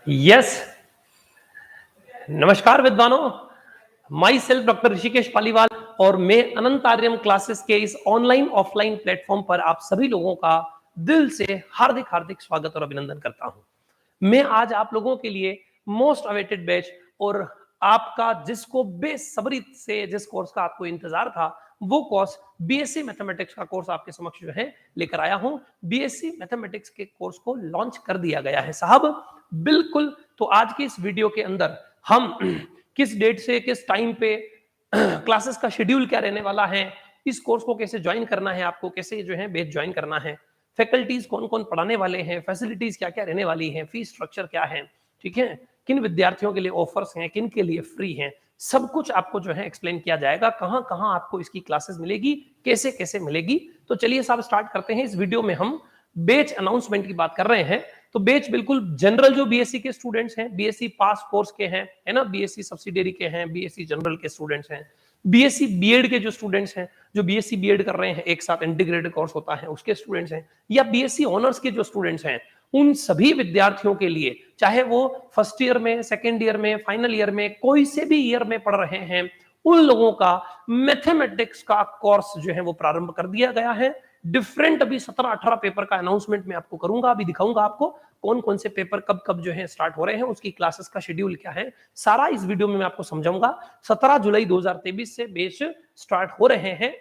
Yes. नमस्कार विद्वानों, my self doctor Rishikesh Paliwal और मैं अनंत आर्यम क्लासेस के इस ऑनलाइन ऑफलाइन प्लेटफॉर्म पर आप सभी लोगों का दिल से हार्दिक हार्दिक स्वागत और अभिनंदन करता हूं। मैं आज आप लोगों के लिए मोस्ट अवेटेड बैच और आपका जिसको बेसब्री से जिस कोर्स का आपको इंतजार था वो कोर्स बीएससी मैथमेटिक्स का कोर्स आपके समक्ष जो है लेकर आया हूं। बीएससी मैथमेटिक्स के कोर्स को लॉन्च कर दिया गया है साहब, बिल्कुल। तो आज की इस वीडियो के अंदर हम किस डेट से किस टाइम पे क्लासेस का शेड्यूल क्या रहने वाला है, इस कोर्स को कैसे ज्वाइन करना है, आपको कैसे जो है बैच ज्वाइन करना है, फैकल्टीज कौन कौन पढ़ाने वाले हैं, फैसिलिटीज क्या क्या रहने वाली हैं, फीस स्ट्रक्चर क्या है, ठीक है, किन विद्यार्थियों के लिए ऑफर्स हैं, किन के लिए फ्री हैं, सब कुछ आपको जो है एक्सप्लेन किया जाएगा। कहां कहां आपको इसकी क्लासेस मिलेगी, कैसे कैसे मिलेगी। तो चलिए साहब स्टार्ट करते हैं। इस वीडियो में हम बैच अनाउंसमेंट की बात कर रहे हैं। तो बैच बिल्कुल जनरल जो बीएससी के स्टूडेंट्स हैं, बीएससी पास कोर्स के हैं, है ना, बीएससी सब्सिडियरी के हैं, बीएससी जनरल के स्टूडेंट्स हैं, बीएससी बीएड के जो स्टूडेंट्स हैं, जो बीएससी बीएड कर रहे हैं, एक साथ इंटीग्रेटेड कोर्स होता है, उसके स्टूडेंट्स हैं, या बीएससी ऑनर्स के जो स्टूडेंट्स हैं, उन सभी विद्यार्थियों के लिए, चाहे वो फर्स्ट ईयर में, सेकेंड ईयर में, फाइनल ईयर में, कोई से भी ईयर में पढ़ रहे हैं, उन लोगों का मैथमेटिक्स का कोर्स जो है वो प्रारंभ कर दिया गया है। डिफरेंट अभी 17-18 पेपर का अनाउंसमेंट मैं आपको करूंगा, अभी दिखाऊंगा आपको कौन कौन से पेपर कब कब जो है स्टार्ट हो रहे हैं, उसकी क्लासेस का शेड्यूल क्या है, सारा इस वीडियो में मैं आपको समझाऊंगा। 17 जुलाई 2023 से बैच स्टार्ट हो रहे हैं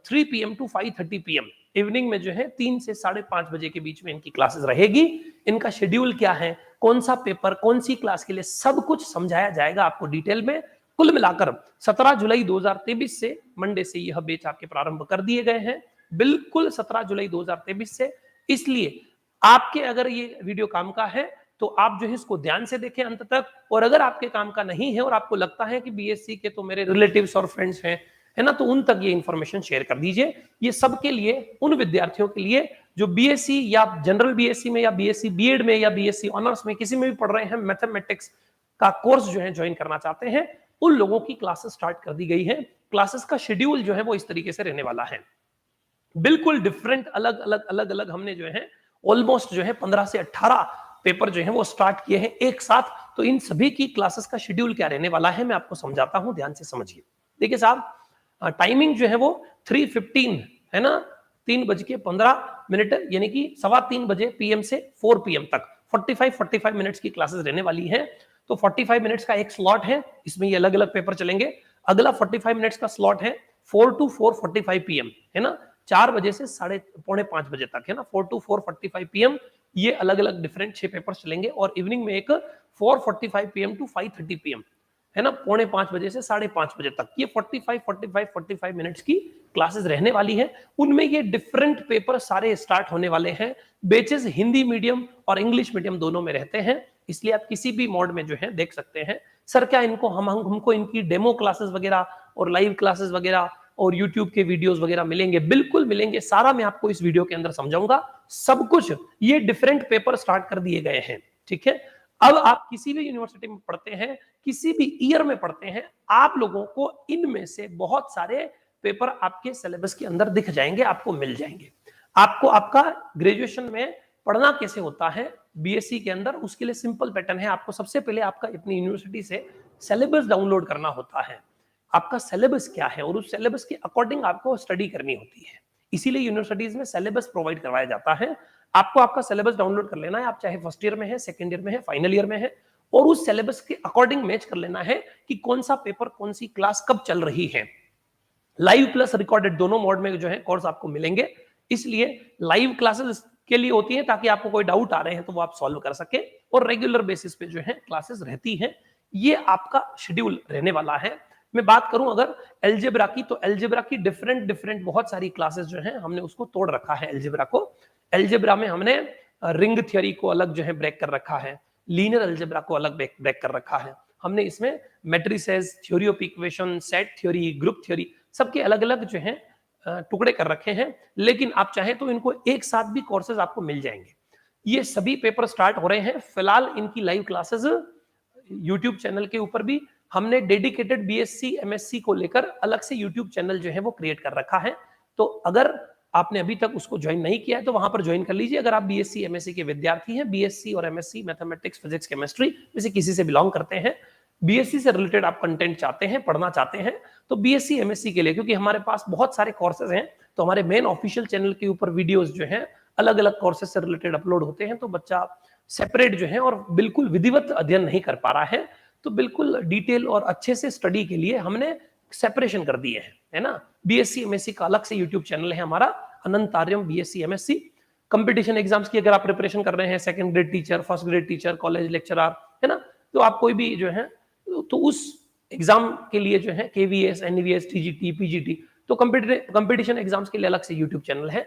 3 PM टू 5:30 PM इवनिंग में जो है 3 से 5:30 बजे के बीच में इनकी क्लासेस रहेगी। इनका शेड्यूल क्या है, कौन सा पेपर कौन सी क्लास के लिए, सब कुछ समझाया जाएगा आपको डिटेल में। कुल मिलाकर 17 जुलाई 2023 से मंडे से यह बैच आपके प्रारंभ कर दिए गए हैं, बिल्कुल 17 जुलाई 2023 से। इसलिए आपके अगर ये वीडियो काम का है तो आप जो है इसको ध्यान से देखें अंत तक, और अगर आपके काम का नहीं है और आपको लगता है कि बीएससी के तो मेरे रिलेटिव्स और फ्रेंड्स हैं, है ना, तो उन तक ये इंफॉर्मेशन शेयर कर दीजिए। ये सबके लिए, उन विद्यार्थियों के लिए जो बीएससी या जनरल बीएससी में या बीएससी बीएड में या बीएससी ऑनर्स में किसी में भी पढ़ रहे हैं, मैथमेटिक्स का कोर्स जो है ज्वाइन करना चाहते हैं, उन लोगों की क्लासेस स्टार्ट कर दी गई है। क्लासेस का शेड्यूल जो है वो इस तरीके से रहने वाला है, बिल्कुल डिफरेंट, अलग अलग अलग अलग। हमने जो है ऑलमोस्ट जो है 15 से 18 पेपर जो है वो स्टार्ट किए हैं एक साथ। तो इन सभी की क्लासेस का शेड्यूल क्या रहने वाला है मैं आपको समझाता हूं, ध्यान से समझिए। देखिए साहब, टाइमिंग जो है वो 3:15 है ना, 3:15 यानी कि 3:15 बजे PM से 4 PM तक 45 मिनट्स की क्लासेस रहने वाली है। तो 45 मिनट्स का एक स्लॉट है, इसमें ये अलग अलग पेपर चलेंगे। अगला 45 मिनट्स का स्लॉट है 4 to 4:45 PM, है ना, 4 बजे से 4:45 बजे तक, है ना, 4 to 4:45 PM। ये अलग अलग डिफरेंट 6 पेपर चलेंगे। और इवनिंग में एक 4:45 PM टू 5:30 PM, है ना, 4:45 बजे से 5:30 बजे तक, ये 45 मिनट्स की क्लासेस रहने वाली है। उनमें ये डिफरेंट पेपर सारे स्टार्ट होने वाले हैं। बेचेस हिंदी मीडियम और इंग्लिश मीडियम दोनों में रहते हैं, इसलिए आप किसी भी मोड में जो है देख सकते हैं। सर क्या इनको हमको इनकी डेमो क्लासेस वगैरह और लाइव क्लासेस वगैरह और यूट्यूब के वीडियोस वगैरह मिलेंगे? बिल्कुल मिलेंगे, सारा मैं आपको इस वीडियो के अंदर समझाऊंगा सब कुछ। ये डिफरेंट पेपर स्टार्ट कर दिए गए हैं, ठीक है। अब आप किसी भी यूनिवर्सिटी में पढ़ते हैं, किसी भी ईयर में पढ़ते हैं, आप लोगों को इनमें से बहुत सारे पेपर आपके सिलेबस के अंदर दिख जाएंगे, आपको मिल जाएंगे। आपको आपका ग्रेजुएशन में पढ़ना कैसे होता है बीएससी के अंदर, उसके लिए सिंपल पैटर्न है। आपको सबसे पहले आपका अपनी यूनिवर्सिटी से सिलेबस डाउनलोड करना होता है। आपका सिलेबस क्या है और उस सिलेबस के अकॉर्डिंग आपको स्टडी करनी होती है, इसीलिए यूनिवर्सिटीज में सिलेबस प्रोवाइड करवाया जाता है। आपको आपका सिलेबस डाउनलोड कर लेना है, आप चाहे फर्स्ट ईयर में है, सेकंड ईयर में है, फाइनल ईयर में है, और उस सिलेबस के अकॉर्डिंग मैच कर लेना है कि कौन सा पेपर कौन सी क्लास कब चल रही है। लाइव प्लस रिकॉर्डेड दोनों मोड में जो है कोर्स आपको मिलेंगे, इसलिए लाइव क्लासेस के लिए होती है ताकि आपको कोई डाउट आ रहे हैं तो वो आप सॉल्व कर सके, और रेगुलर बेसिस पे जो है क्लासेस रहती हैं। ये आपका शेड्यूल रहने वाला है। मैं बात करूं अगर एलजेब्रा की, तो एलजेब्रा की डिफरेंट बहुत सारी क्लासेस जो है हमने उसको तोड़ रखा है। एलजेब्रा को, एलजेब्रा में हमने रिंग थ्योरी को अलग जो है ब्रेक कर रखा है, लीनियर एलजेब्रा को अलग ब्रेक कर रखा है हमने। इसमें matrices, theory of equation, set theory, group theory, सबके अलग अलग जो है टुकड़े कर रखे हैं। लेकिन आप चाहें तो इनको एक साथ भी कोर्सेज आपको मिल जाएंगे। ये सभी पेपर स्टार्ट हो रहे हैं। फिलहाल इनकी लाइव क्लासेस यूट्यूब चैनल के ऊपर भी हमने डेडिकेटेड बीएससी एमएससी को लेकर अलग से यूट्यूब चैनल जो है वो क्रिएट कर रखा है। तो अगर आपने अभी तक उसको ज्वाइन नहीं किया है तो वहां पर ज्वाइन कर लीजिए। अगर आप बीएससी एमएससी के विद्यार्थी हैं, बीएससी और एमएससी मैथमेटिक्स फिजिक्स केमिस्ट्री में से किसी से बिलोंग करते हैं, बीएससी से रिलेटेड आप कंटेंट चाहते हैं, पढ़ना चाहते हैं, तो बीएससी एमएससी के लिए, क्योंकि हमारे पास बहुत सारे कोर्सेज हैं, तो हमारे मेन ऑफिशियल चैनल के ऊपर वीडियोस जो हैं अलग अलग कोर्सेज से रिलेटेड अपलोड होते हैं। तो बच्चा सेपरेट जो है और बिल्कुल विधिवत अध्ययन नहीं कर पा रहा है, तो बिल्कुल डिटेल और अच्छे से स्टडी के लिए हमने सेपरेशन कर दिए हैं, है ना। बीएससी एमएससी का अलग से यूट्यूब चैनल है हमारा, Anant Aryam BSc MSc. Competition exams की अगर आप प्रिपरेशन कर रहे हैं, second grade teacher, first grade teacher, college lecturer, है ना, तो आप कोई भी जो है तो उस एग्जाम के लिए जो है केवीएस, एनवीएस, टीजीटी, पीजीटी, तो कंपटीशन एग्जाम्स के लिए अलग से यूट्यूब चैनल है।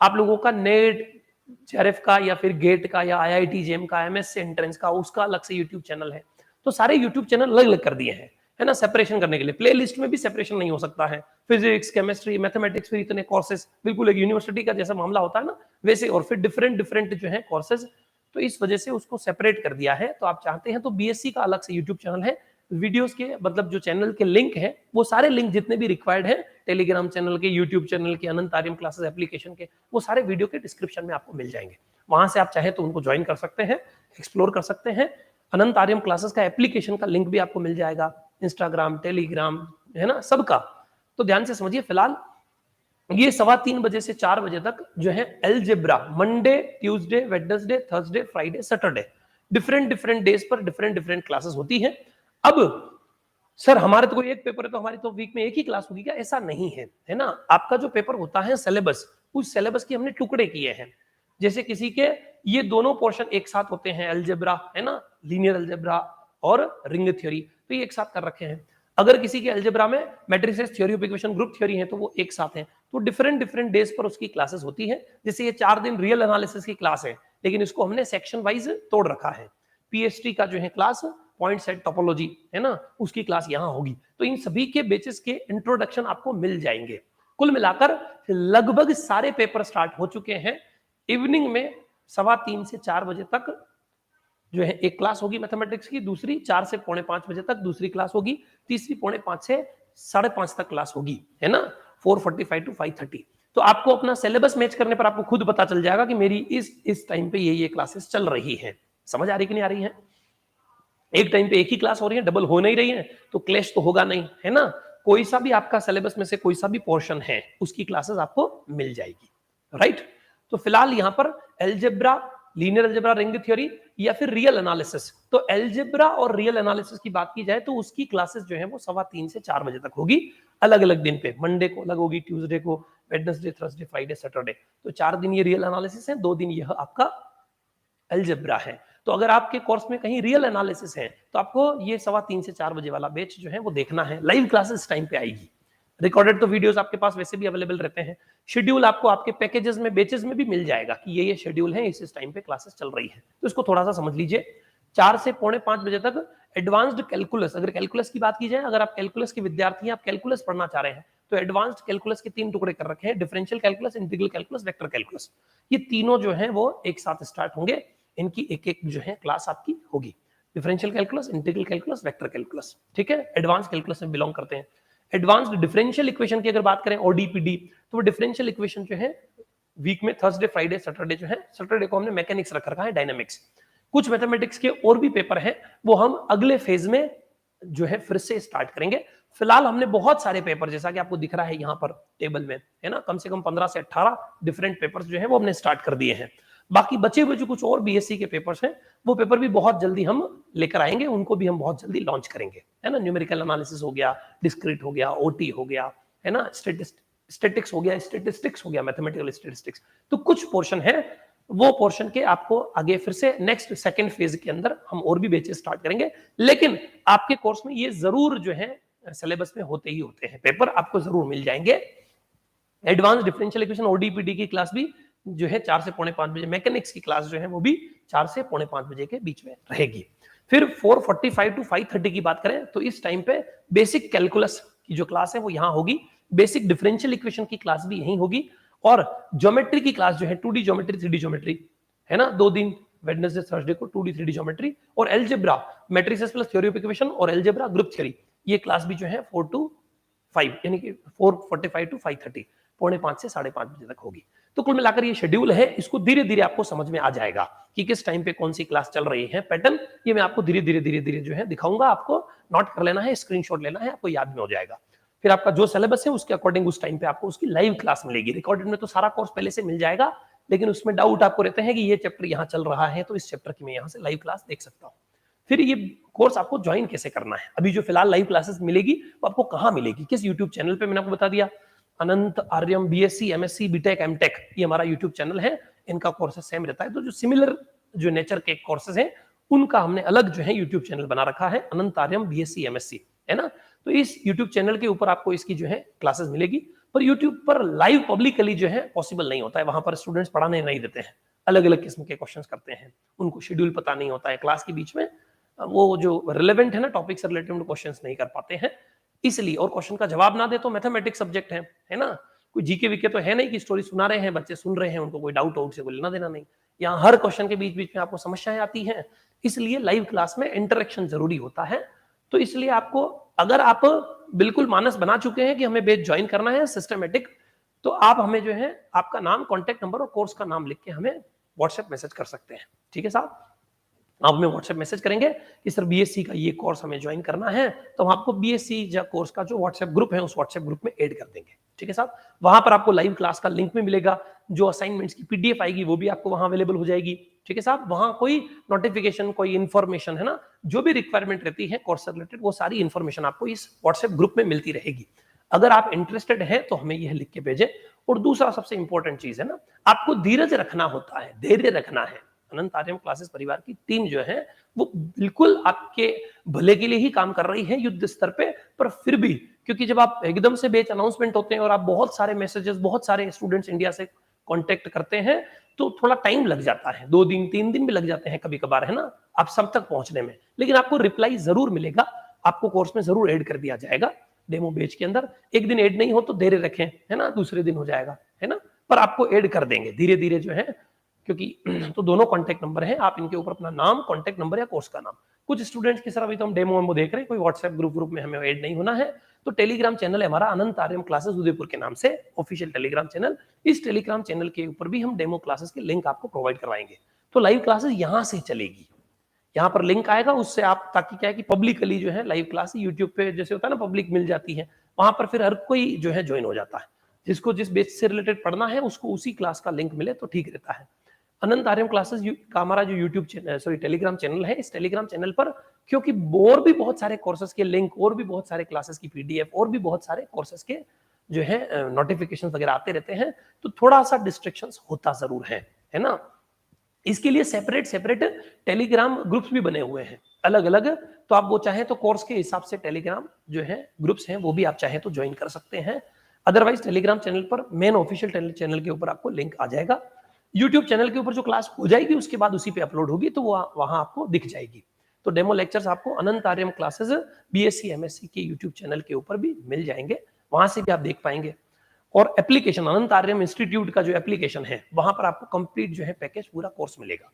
आप लोगों का नेट, जेआरएफ का या फिर गेट का या आईआईटी जेम का, एमएससी एंट्रेंस का, उसका अलग से यूट्यूब चैनल है। तो सारे यूट्यूब चैनल अलग अलग कर दिए हैं, है ना, सेपरेशन करने के लिए। प्ले लिस्ट में भी सेपरेशन नहीं हो सकता है। फिजिक्स, केमिस्ट्री, मैथमेटिक्स, फिर इतने कोर्सेज, बिल्कुल एक यूनिवर्सिटी का जैसा मामला होता है ना वैसे, और फिर डिफरेंट डिफरेंट जो है कोर्सेज, तो इस वजह से उसको सेपरेट कर दिया है। तो आप चाहते हैं तो बीएससी का अलग से यूट्यूब चैनल है, वीडियोस के मतलब जो चैनल के लिंक है वो सारे लिंक जितने भी रिक्वायर्ड है, टेलीग्राम चैनल के, यूट्यूब चैनल के, अनंत आर्यम क्लासेस एप्लीकेशन के, वो सारे वीडियो के डिस्क्रिप्शन में आपको मिल जाएंगे। वहां से आप चाहे तो उनको ज्वाइन कर सकते हैं, एक्सप्लोर कर सकते हैं। अनंत आर्यम क्लासेस का एप्लीकेशन का लिंक भी आपको मिल जाएगा, इंस्टाग्राम, टेलीग्राम, है ना, सबका। तो ध्यान से समझिए, फिलहाल ये 3:15 बजे से 4 बजे तक जो है algebra, Monday, Tuesday, Wednesday, Thursday, Friday, Saturday, different different days पर डिफरेंट डिफरेंट क्लासेस होती हैं। अब सर हमारे तो कोई एक पेपर है तो हमारी तो वीक में एक ही क्लास होगी क्या? ऐसा नहीं है, है ना। आपका जो पेपर होता है सिलेबस, उस सिलेबस की हमने टुकड़े किए हैं। जैसे किसी के ये दोनों पोर्शन एक साथ होते हैं, अलजेब्रा, है ना, लीनियर अलजेब्रा और रिंग थ्योरी, तो ये एक साथ कर रखे हैं। अगर किसी के अलजेब्रा में matrices, theory of equation, group theory है, तो वो एक साथ है। तो डिफरेंट डिफरेंट डेज पर उसकी क्लासेस होती है। जैसे ये 4 दिन रियल एनालिसिस की क्लास है, लेकिन इसको हमने सेक्शन वाइज तोड़ रखा है। पीएचडी का जो है क्लास पॉइंट सेट टोपोलॉजी, है ना, उसकी क्लास यहाँ होगी। तो इन सभी के बेसिस के इंट्रोडक्शन आपको मिल जाएंगे। कुल मिलाकर लगभग सारे पेपर स्टार्ट हो चुके हैं। इवनिंग में 3:15 से 4 बजे तक जो है एक क्लास होगी मैथमेटिक्स की, दूसरी 4 से 4:45 बजे तक दूसरी क्लास होगी, तीसरी 4:45 से 5:30 तक क्लास होगी, है ना, 4:45 to 5:30। तो आपको अपना सिलेबस मैच करने पर आपको खुद पता चल जाएगा कि मेरी इस टाइम पे ये क्लासेस चल रही है। समझ आ रही कि नहीं आ रही है? एक टाइम पे एक ही क्लास हो रही है, डबल हो नहीं रही है, तो क्लैश तो होगा नहीं, है ना। कोई सा भी आपका सिलेबस में से कोई सा भी पोर्शन है, उसकी क्लासेस आपको मिल जाएगी, राइट। तो फिलहाल यहाँ पर algebra, linear algebra, ring theory या फिर रियल एनालिसिस, तो अलजेब्रा और रियल एनालिसिस की बात की जाए तो उसकी क्लासेस जो है वो 3:15 से 4 बजे तक होगी, अलग अलग दिन पे। मंडे को अलग होगी, ट्यूसडे को, वेडनेसडे, थर्सडे, फ्राइडे, सैटरडे। तो 4 दिन ये रियल एनालिसिस है, 2 दिन यह आपका अलजेब्रा है। तो अगर आपके कोर्स में कहीं रियल एनालिसिस है तो आपको ये 3:15 से 4 बजे वाला बैच जो है वो देखना है। लाइव क्लासेस टाइम पे आएगी, रिकॉर्डेड तो वीडियोस आपके पास वैसे भी अवेलेबल रहते हैं। शेड्यूल आपको आपके पैकेजेस में, बैचेस में भी मिल जाएगा कि ये शेड्यूल है, इस टाइम पे क्लासेस चल रही है। तो इसको थोड़ा सा समझ लीजिए। 4 से 4:45 बजे तक एडवांस्ड कैलकुलस, अगर कैलकुलस की बात की जाए, अगर आप कैलकुलस के विद्यार्थी हैं, आप कैलकुलस पढ़ना चाह रहे हैं, तो एडवांस्ड कैलकुलस के 3 टुकड़े कर रखे हैं, differential calculus, integral calculus, vector calculus. ये तीनों जो है वो एक साथ स्टार्ट होंगे, इनकी एक एक जो है क्लास आपकी होगी। Differential calculus, integral calculus, vector calculus, ठीक है, एडवांस कैलकुलस में बिलोंग करते हैं। एडवांस्ड डिफरेंशियल इक्वेशन की अगर बात करें, ओडीपीडी, तो डिफरेंशियल इक्वेशन जो है वीक में थर्सडे, फ्राइडे, सैटरडे जो है, सैटरडे को हमने मैकेनिक्स रख रखा है, डायनामिक्स। कुछ मैथमेटिक्स के और भी पेपर हैं, वो हम अगले फेज में जो है फिर से स्टार्ट करेंगे। फिलहाल हमने बहुत सारे पेपर, जैसा कि आपको दिख रहा है यहाँ पर टेबल में, है ना, कम से कम 15 से 18 डिफरेंट पेपर्स जो है वो हमने स्टार्ट कर दिए हैं। बाकी बचे हुए जो कुछ और बीएससी के पेपर्स हैं, वो पेपर भी बहुत जल्दी हम लेकर आएंगे, उनको भी हम बहुत जल्दी लॉन्च करेंगे, है ना। न्यूमेरिकल एनालिसिस हो गया, डिस्क्रीट हो गया, ओटी हो गया, है ना, स्टैटिस्टिक्स हो गया, स्टैटिस्टिक्स हो गया, मैथमेटिकल स्टैटिस्टिक्स। तो कुछ पोर्शन है, वो पोर्शन के आपको आगे फिर से नेक्स्ट सेकंड फेज के अंदर हम और भी बैचेस स्टार्ट करेंगे। लेकिन आपके कोर्स में ये जरूर जो है सिलेबस में होते ही होते हैं, पेपर आपको जरूर मिल जाएंगे। एडवांस डिफरेंशियल इक्वेशन, ओडीपीडी की क्लास भी जो है 4 से 4:45 बजे, मैकेनिक्स की क्लास जो है वो भी 4 से 4:45 बजे के बीच में रहेगी। फिर 4:45 to 5:30 की बात करें तो इस टाइम पे बेसिक कैलकुलस की जो क्लास है वो यहाँ होगी, बेसिक डिफरेंशियल इक्वेशन की क्लास भी यहीं होगी, और ज्योमेट्री की क्लास जो है 2D ज्योमेट्री, 3D ज्योमेट्री, है ना, 2 दिन वेडनेसडे, थर्सडे को 2D 3D ज्योमेट्री, और algebra, matrices plus theory of equation और अलजेब्रा ग्रुप थ्योरी, ये क्लास भी जो है 4 to 5 यानी कि 4:45 to 5:30। 5:45 से 5:30 बजे तक होगी। तो कुल मिलाकर ये शेड्यूल है, इसको धीरे धीरे आपको समझ में आ जाएगा कि किस टाइम पे कौन सी क्लास चल रही है। पैटर्न ये मैं आपको धीरे धीरे जो है दिखाऊंगा, आपको नोट कर लेना है, स्क्रीनशॉट लेना है, आपको याद में हो जाएगा। फिर आपका जो सिलेबस है उसके अकॉर्डिंग उस टाइम पे आपको उसकी लाइव क्लास मिलेगी। रिकॉर्डेड में तो सारा कोर्स पहले से मिल जाएगा, लेकिन उसमें डाउट आपको रहते हैं कि ये चैप्टर यहाँ चल रहा है तो इस चैप्टर की मैं यहाँ से लाइव क्लास देख सकता हूँ। फिर ये कोर्स आपको ज्वाइन कैसे करना है, अभी जो फिलहाल लाइव क्लासेस मिलेगी वो आपको कहाँ मिलेगी, किस यूट्यूब चैनल पे, मैंने आपको बता दिया। Anant Aryam BSc MSc BTech MTech, ये हमारा यूट्यूब चैनल है, इनका कोर्सेस सेम रहता है। तो जो सिमिलर जो नेचर के कोर्सेज हैं उनका हमने अलग जो है यूट्यूब चैनल बना रखा है, अनंत आर्यम बीएससी एमएससी, है ना। तो इस यूट्यूब चैनल के ऊपर आपको इसकी जो है क्लासेस मिलेगी, पर यूट्यूब पर लाइव पब्लिकली जो है पॉसिबल नहीं होता है, वहां पर स्टूडेंट्स पढ़ाने नहीं देते हैं, अलग अलग किस्म के क्वेश्चंस करते हैं, उनको शेड्यूल पता नहीं होता है, क्लास के बीच में वो जो रिलेवेंट है ना टॉपिक से रिलेटेड क्वेश्चंस नहीं कर पाते हैं, इसलिए। और क्वेश्चन का जवाब ना दे तो मैथमेटिक्स सब्जेक्ट है ना, कोई जीके वीके तो है नहीं कि स्टोरी सुना रहे हैं, बच्चे सुन रहे हैं, उनको कोई डाउट आउट से कोई लेना देना नहीं। यहाँ हर क्वेश्चन के बीच बीच में आपको समस्याएं आती हैं, इसलिए लाइव क्लास में इंटरेक्शन जरूरी होता है। तो इसलिए आपको, अगर आप बिल्कुल मानस बना चुके हैं कि हमें बेच ज्वाइन करना है सिस्टमेटिक, तो आप हमें जो है आपका नाम, कॉन्टेक्ट नंबर और कोर्स का नाम लिख के हमें व्हाट्सएप मैसेज कर सकते हैं। ठीक है साहब, आप हमें व्हाट्सएप मैसेज करेंगे कि सर बीएससी का ये कोर्स हमें ज्वाइन करना है, तो हम आपको बीएससी या कोर्स का जो व्हाट्सएप ग्रुप है उस व्हाट्सएप ग्रुप में ऐड कर देंगे। ठीक है साहब, वहां पर आपको लाइव क्लास का लिंक भी मिलेगा, जो असाइनमेंट्स की पीडीएफ आएगी वो भी आपको वहां अवेलेबल हो जाएगी। ठीक है साहब, वहां कोई नोटिफिकेशन, कोई इन्फॉर्मेशन है ना, जो भी रिक्वायरमेंट रहती है कोर्स से रिलेटेड, वो सारी इन्फॉर्मेशन आपको इस व्हाट्सएप ग्रुप में मिलती रहेगी। अगर आप इंटरेस्टेड हैं तो हमें यह लिख के भेजें। और दूसरा सबसे इंपॉर्टेंट चीज है ना, आपको धीरज रखना होता है, धैर्य रखना है। अनंत आर्यम क्लासेस परिवार की टीम जो है वो बिल्कुल आपके भले के लिए ही काम कर रही है युद्ध स्तर पे, पर फिर भी, क्योंकि जब आप एकदम से बैच अनाउंसमेंट होते हैं और आप बहुत सारे मैसेजेस, बहुत सारे स्टूडेंट्स इंडिया से कांटेक्ट करते हैं, तो थोड़ा टाइम लग जाता है, 2 दिन 3 दिन भी लग जाते हैं कभी कभार, है ना, आप सब तक पहुंचने में। लेकिन आपको रिप्लाई जरूर मिलेगा, आपको कोर्स में जरूर ऐड कर दिया जाएगा डेमो बैच के अंदर। एक दिन ऐड नहीं हो तो धैर्य रखें, है ना, दूसरे दिन हो जाएगा, है ना, पर आपको ऐड कर देंगे धीरे धीरे जो है, क्योंकि तो दोनों कांटेक्ट नंबर है, आप इनके ऊपर अपना नाम, कांटेक्ट नंबर या कोर्स का नाम। कुछ स्टूडेंट्स की सर अभी तो हम डेमो देख रहे हैं, कोई व्हाट्सएप ग्रुप में हमें ऐड नहीं होना है, तो टेलीग्राम चैनल है हमारा अनंत आर्यम क्लासेस उदयपुर के नाम से ऑफिशियल टेलीग्राम चैनल। इस टेलीग्राम चैनल के ऊपर भी हम डेमो क्लासेस के लिंक आपको प्रोवाइड करवाएंगे। तो लाइव क्लासेस यहां से चलेगी, यहाँ पर लिंक आएगा, उससे आप, ताकि क्या है कि पब्लिकली जो है लाइव क्लास यूट्यूब पे जैसे होता है ना पब्लिक मिल जाती है, वहां पर फिर हर कोई जो है ज्वाइन हो जाता है, जिसको जिस बेस से रिलेटेड पढ़ना है उसको उसी क्लास का लिंक मिले तो ठीक रहता है। अनंत आर्यम क्लासेस का हमारा जो YouTube channel, sorry Telegram channel है, इस टेलीग्राम चैनल पर क्योंकि और भी बहुत सारे कोर्सेज के लिंक, और भी बहुत सारे क्लासेस की पीडीएफ, और भी बहुत सारे कोर्सेज के जो है नोटिफिकेशन वगैरह आते रहते हैं, तो थोड़ा सा डिस्ट्रैक्शंस होता जरूर है ना। इसके लिए सेपरेट टेलीग्राम ग्रुप्स भी बने हुए हैं अलग अलग, तो आप वो चाहे तो कोर्स के हिसाब से टेलीग्राम जो है ग्रुप्स हैं वो भी आप चाहे तो ज्वाइन कर सकते हैं। अदरवाइज टेलीग्राम चैनल पर, मेन ऑफिशियल चैनल के ऊपर आपको लिंक आ जाएगा। यूट्यूब चैनल के ऊपर जो क्लास हो जाएगी उसके बाद उसी पे अपलोड होगी, तो वो वहां आपको दिख जाएगी। तो डेमो लेक्चर्स आपको अनंत आर्यम क्लासेस बीएससी एमएससी के यूट्यूब चैनल के ऊपर भी मिल जाएंगे, वहां से भी आप देख पाएंगे। और एप्लीकेशन, अनंत आर्यम इंस्टीट्यूट का जो एप्लीकेशन है, वहां पर आपको कंप्लीट जो है पैकेज, पूरा कोर्स मिलेगा।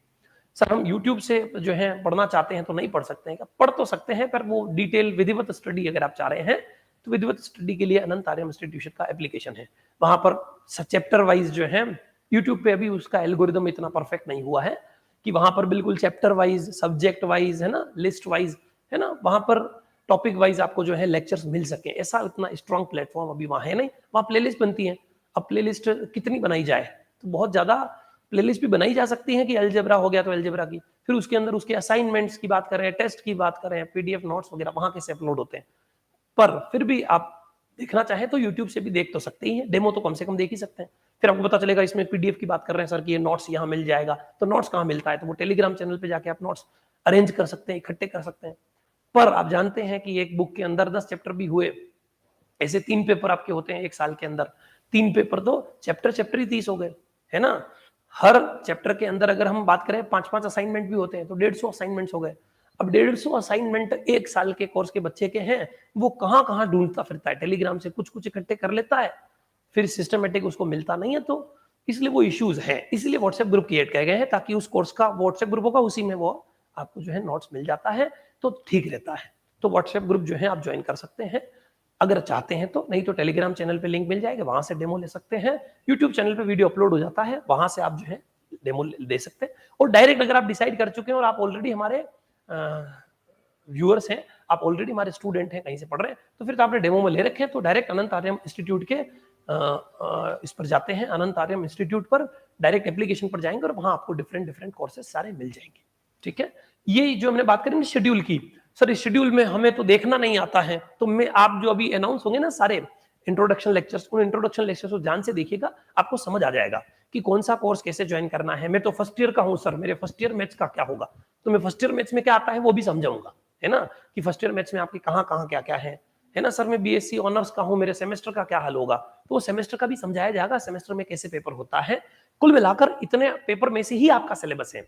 सर हम यूट्यूब से जो है पढ़ना चाहते हैं तो नहीं पढ़ सकते हैं क्या? पढ़ तो सकते हैं, पर वो डिटेल विधिवत स्टडी अगर आप चाह रहे हैं तो विधिवत स्टडी के लिए अनंत आर्यम इंस्टीट्यूशन का एप्लीकेशन है, वहां पर चैप्टर वाइज जो है, यूट्यूब पे अभी उसका एल्गोरिदम इतना परफेक्ट नहीं हुआ है कि वहां पर बिल्कुल चैप्टर वाइज, सब्जेक्ट वाइज, है ना, लिस्ट वाइज, है ना, वहां पर टॉपिक वाइज आपको जो है लेक्चर्स मिल सके, ऐसा इतना स्ट्रॉन्ग प्लेटफॉर्म अभी वहां है नहीं। वहां प्लेलिस्ट बनती है, अब प्लेलिस्ट कितनी बनाई जाए, तो बहुत ज्यादा प्लेलिस्ट भी बनाई जा सकती है कि अलजेब्रा हो गया तो अलजेब्रा की, फिर उसके अंदर उसके असाइनमेंट्स की बात करें, टेस्ट की बात करें, पीडीएफ नोट्स वगैरह वहां कैसे अपलोड होते हैं। पर फिर भी आप देखना चाहें तो यूट्यूब से भी देख तो सकते ही हैं, डेमो तो कम से कम देख ही सकते हैं। फिर आपको पता चलेगा, इसमें पीडीएफ की बात कर रहे हैं सर कि ये नोट्स यहाँ मिल जाएगा, तो नोट्स कहाँ मिलता है, तो वो टेलीग्राम चैनल पे जाके आप नोट्स अरेंज कर सकते हैं, इकट्ठे कर सकते हैं। पर आप जानते हैं कि एक बुक के अंदर 10 चैप्टर भी हुए, ऐसे 3 पेपर आपके होते हैं एक साल के अंदर, 3 पेपर तो चैप्टर ही 30 हो गए, है ना। हर चैप्टर के अंदर अगर हम बात करें 5-5 असाइनमेंट भी होते हैं, तो 150 असाइनमेंट्स हो गए। अब 150 असाइनमेंट एक साल के कोर्स के बच्चे के हैं, वो कहां कहां ढूंढता फिरता है, टेलीग्राम से कुछ कुछ इकट्ठे कर लेता है, फिर सिस्टमेटिक उसको मिलता नहीं है, तो इसलिए वो इश्यूज हैं। इसलिए व्हाट्सएप ग्रुप क्रिएट किए गए हैं, ताकि उस कोर्स का व्हाट्सएप ग्रुप होगा, उसी में वो आपको जो है नोट्स मिल जाता है, तो ठीक रहता है। तो व्हाट्सएप ग्रुप जो है आप ज्वाइन कर सकते हैं। अगर चाहते हैं तो, नहीं तो टेलीग्राम चैनल पे लिंक मिल जाएगा, वहां से डेमो ले सकते हैं। यूट्यूब चैनल पे वीडियो अपलोड हो जाता है, वहां से आप जो है डेमो दे सकते हैं। और डायरेक्ट अगर आप डिसाइड कर चुके हैं और आप ऑलरेडी हमारे व्यूअर्स हैं, आप ऑलरेडी हमारे स्टूडेंट हैं, कहीं से पढ़ रहे हैं, तो फिर तो आपने डेमो में ले रखे हैं, तो डायरेक्ट अनंत आर्यम इंस्टीट्यूट के इस पर जाते हैं, अनंत आर्यम इंस्टीट्यूट पर डायरेक्ट एप्लीकेशन पर जाएंगे और वहां आपको डिफरेंट डिफरेंट कोर्सेज सारे मिल जाएंगे। ठीक है, ये जो हमने बात करी ना शेड्यूल की, सर इस शेड्यूल में हमें तो देखना नहीं आता है, तो मैं आप जो अभी अनाउंस होंगे ना सारे इंट्रोडक्शन लेक्चर्स, उन इंट्रोडक्शन लेक्चर्स को ध्यान से देखिएगा, आपको समझ आ जाएगा कि कौन सा कोर्स कैसे ज्वाइन करना है। मैं तो फर्स्ट ईयर का हूं सर, मेरे फर्स्ट ईयर मैथ्स का क्या होगा, तो मैं फर्स्ट ईयर मैथ्स में क्या आता है वो भी समझाऊंगा, है ना, कि फर्स्ट ईयर मैथ्स में आपके कहाँ कहाँ क्या क्या है ना। सर मैं बीएससी ऑनर्स का हूं, मेरे सेमेस्टर का क्या हल होगा, तो वो सेमेस्टर का भी समझाया जाएगा, सेमेस्टर में कैसे पेपर होता है। कुल मिलाकर इतने पेपर में से ही आपका सिलेबस है,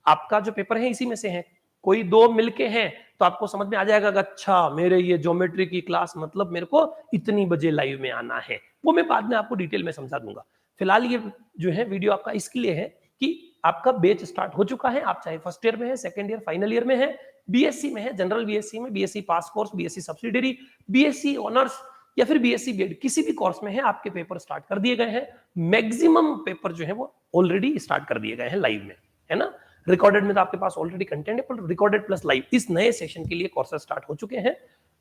आपका जो पेपर है इसी में से है, कोई दो मिलके हैं तो आपको समझ में आ जाएगा कि अच्छा मेरे ये ज्योमेट्री की क्लास मतलब मेरे को इतनी बजे लाइव में आना है, वो मैं बाद में आपको डिटेल में समझा दूंगा। फिलहाल ये जो है वीडियो आपका इसके लिए है कि आपका बैच स्टार्ट हो चुका है, आप चाहे फर्स्ट ईयर में है, सेकंड ईयर, फाइनल ईयर में है, बीएससी में है, जनरल बीएससी में, BSc pass course, BSc subsidiary, BSc honours या फिर बीएससी बीएड, किसी भी कोर्स में है, आपके पेपर स्टार्ट कर दिए गए हैं। मैक्सिमम पेपर जो है वो ऑलरेडी स्टार्ट कर दिए गए हैं लाइव में, है ना। रिकॉर्डेड में तो आपके पास ऑलरेडी कंटेंट है, पर रिकॉर्डेड प्लस लाइव इस नए सेशन के लिए कोर्सेज स्टार्ट हो चुके हैं।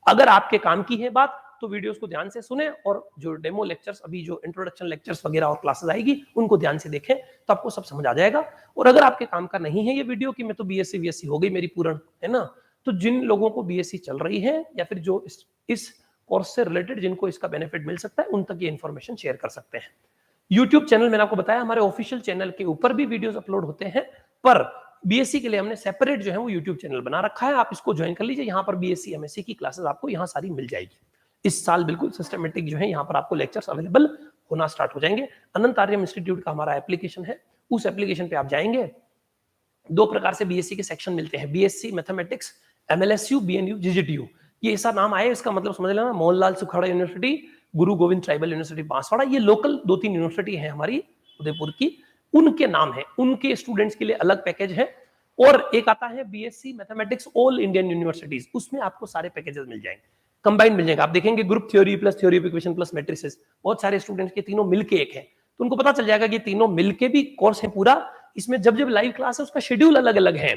अगर आपके काम की है बात तो वीडियोस को ध्यान से सुने और जो डेमो लेक्चर्स, अभी जो इंट्रोडक्शन लेक्चर्स वगैरह और क्लासेस आएगी उनको ध्यान से देखें, तो आपको सब समझ आ जाएगा। और अगर आपके काम का नहीं है ये वीडियो कि मैं तो बीएससी बीएससी हो गई मेरी पूर्ण, है ना, तो जिन लोगों को बीएससी चल रही है या फिर जो इस कोर्स से रिलेटेड जिनको इसका बेनिफिट मिल सकता है, उन तक ये इन्फॉर्मेशन शेयर कर सकते हैं। यूट्यूब चैनल मैंने आपको बताया, हमारे ऑफिशियल चैनल के ऊपर भी वीडियोस अपलोड होते हैं, पर बीएससी के लिए हमने सेपरेट जो है वो यूट्यूब चैनल बना रखा है, आप इसको ज्वाइन कर लीजिए। यहाँ पर बीएससी एमएससी की क्लासेस आपको यहाँ सारी मिल जाएगी। इस साल बिल्कुल सिस्टमेटिक जो है यहाँ पर आपको लेक्चर्स अवेलेबल होना स्टार्ट हो जाएंगे। अनंत आर्यम इंस्टीट्यूट का हमारा एप्लीकेशन है, उस एप्लीकेशन पे आप जाएंगे, दो प्रकार से बीएससी के सेक्शन मिलते हैं, बीएससी मैथमेटिक्स, एमएलएसयू, बीएनयू, जीजीटीयू। ये ऐसा नाम आया, इसका मतलब समझ लेना, मोहनलाल सुखाड़ा यूनिवर्सिटी, गुरु गोविंद ट्राइबल यूनिवर्सिटी बांसवाड़ा, ये लोकल 2-3 यूनिवर्सिटी है हमारी उदयपुर की, उनके नाम है, उनके स्टूडेंट्स के लिए अलग पैकेज है। और एक आता है BSc mathematics all Indian universities, उसमें आपको सारे पैकेजेस मिल जाएंगे, कंबाइंड मिल जाएगा। आप देखेंगे group theory plus theory of equation plus matrices, बहुत सारे स्टूडेंट्स के तीनों मिलके एक है, तो उनको पता चल जाएगा कि तीनों मिलके भी कोर्स है पूरा। इसमें जब जब लाइव क्लास है उसका शेड्यूल अलग अलग है,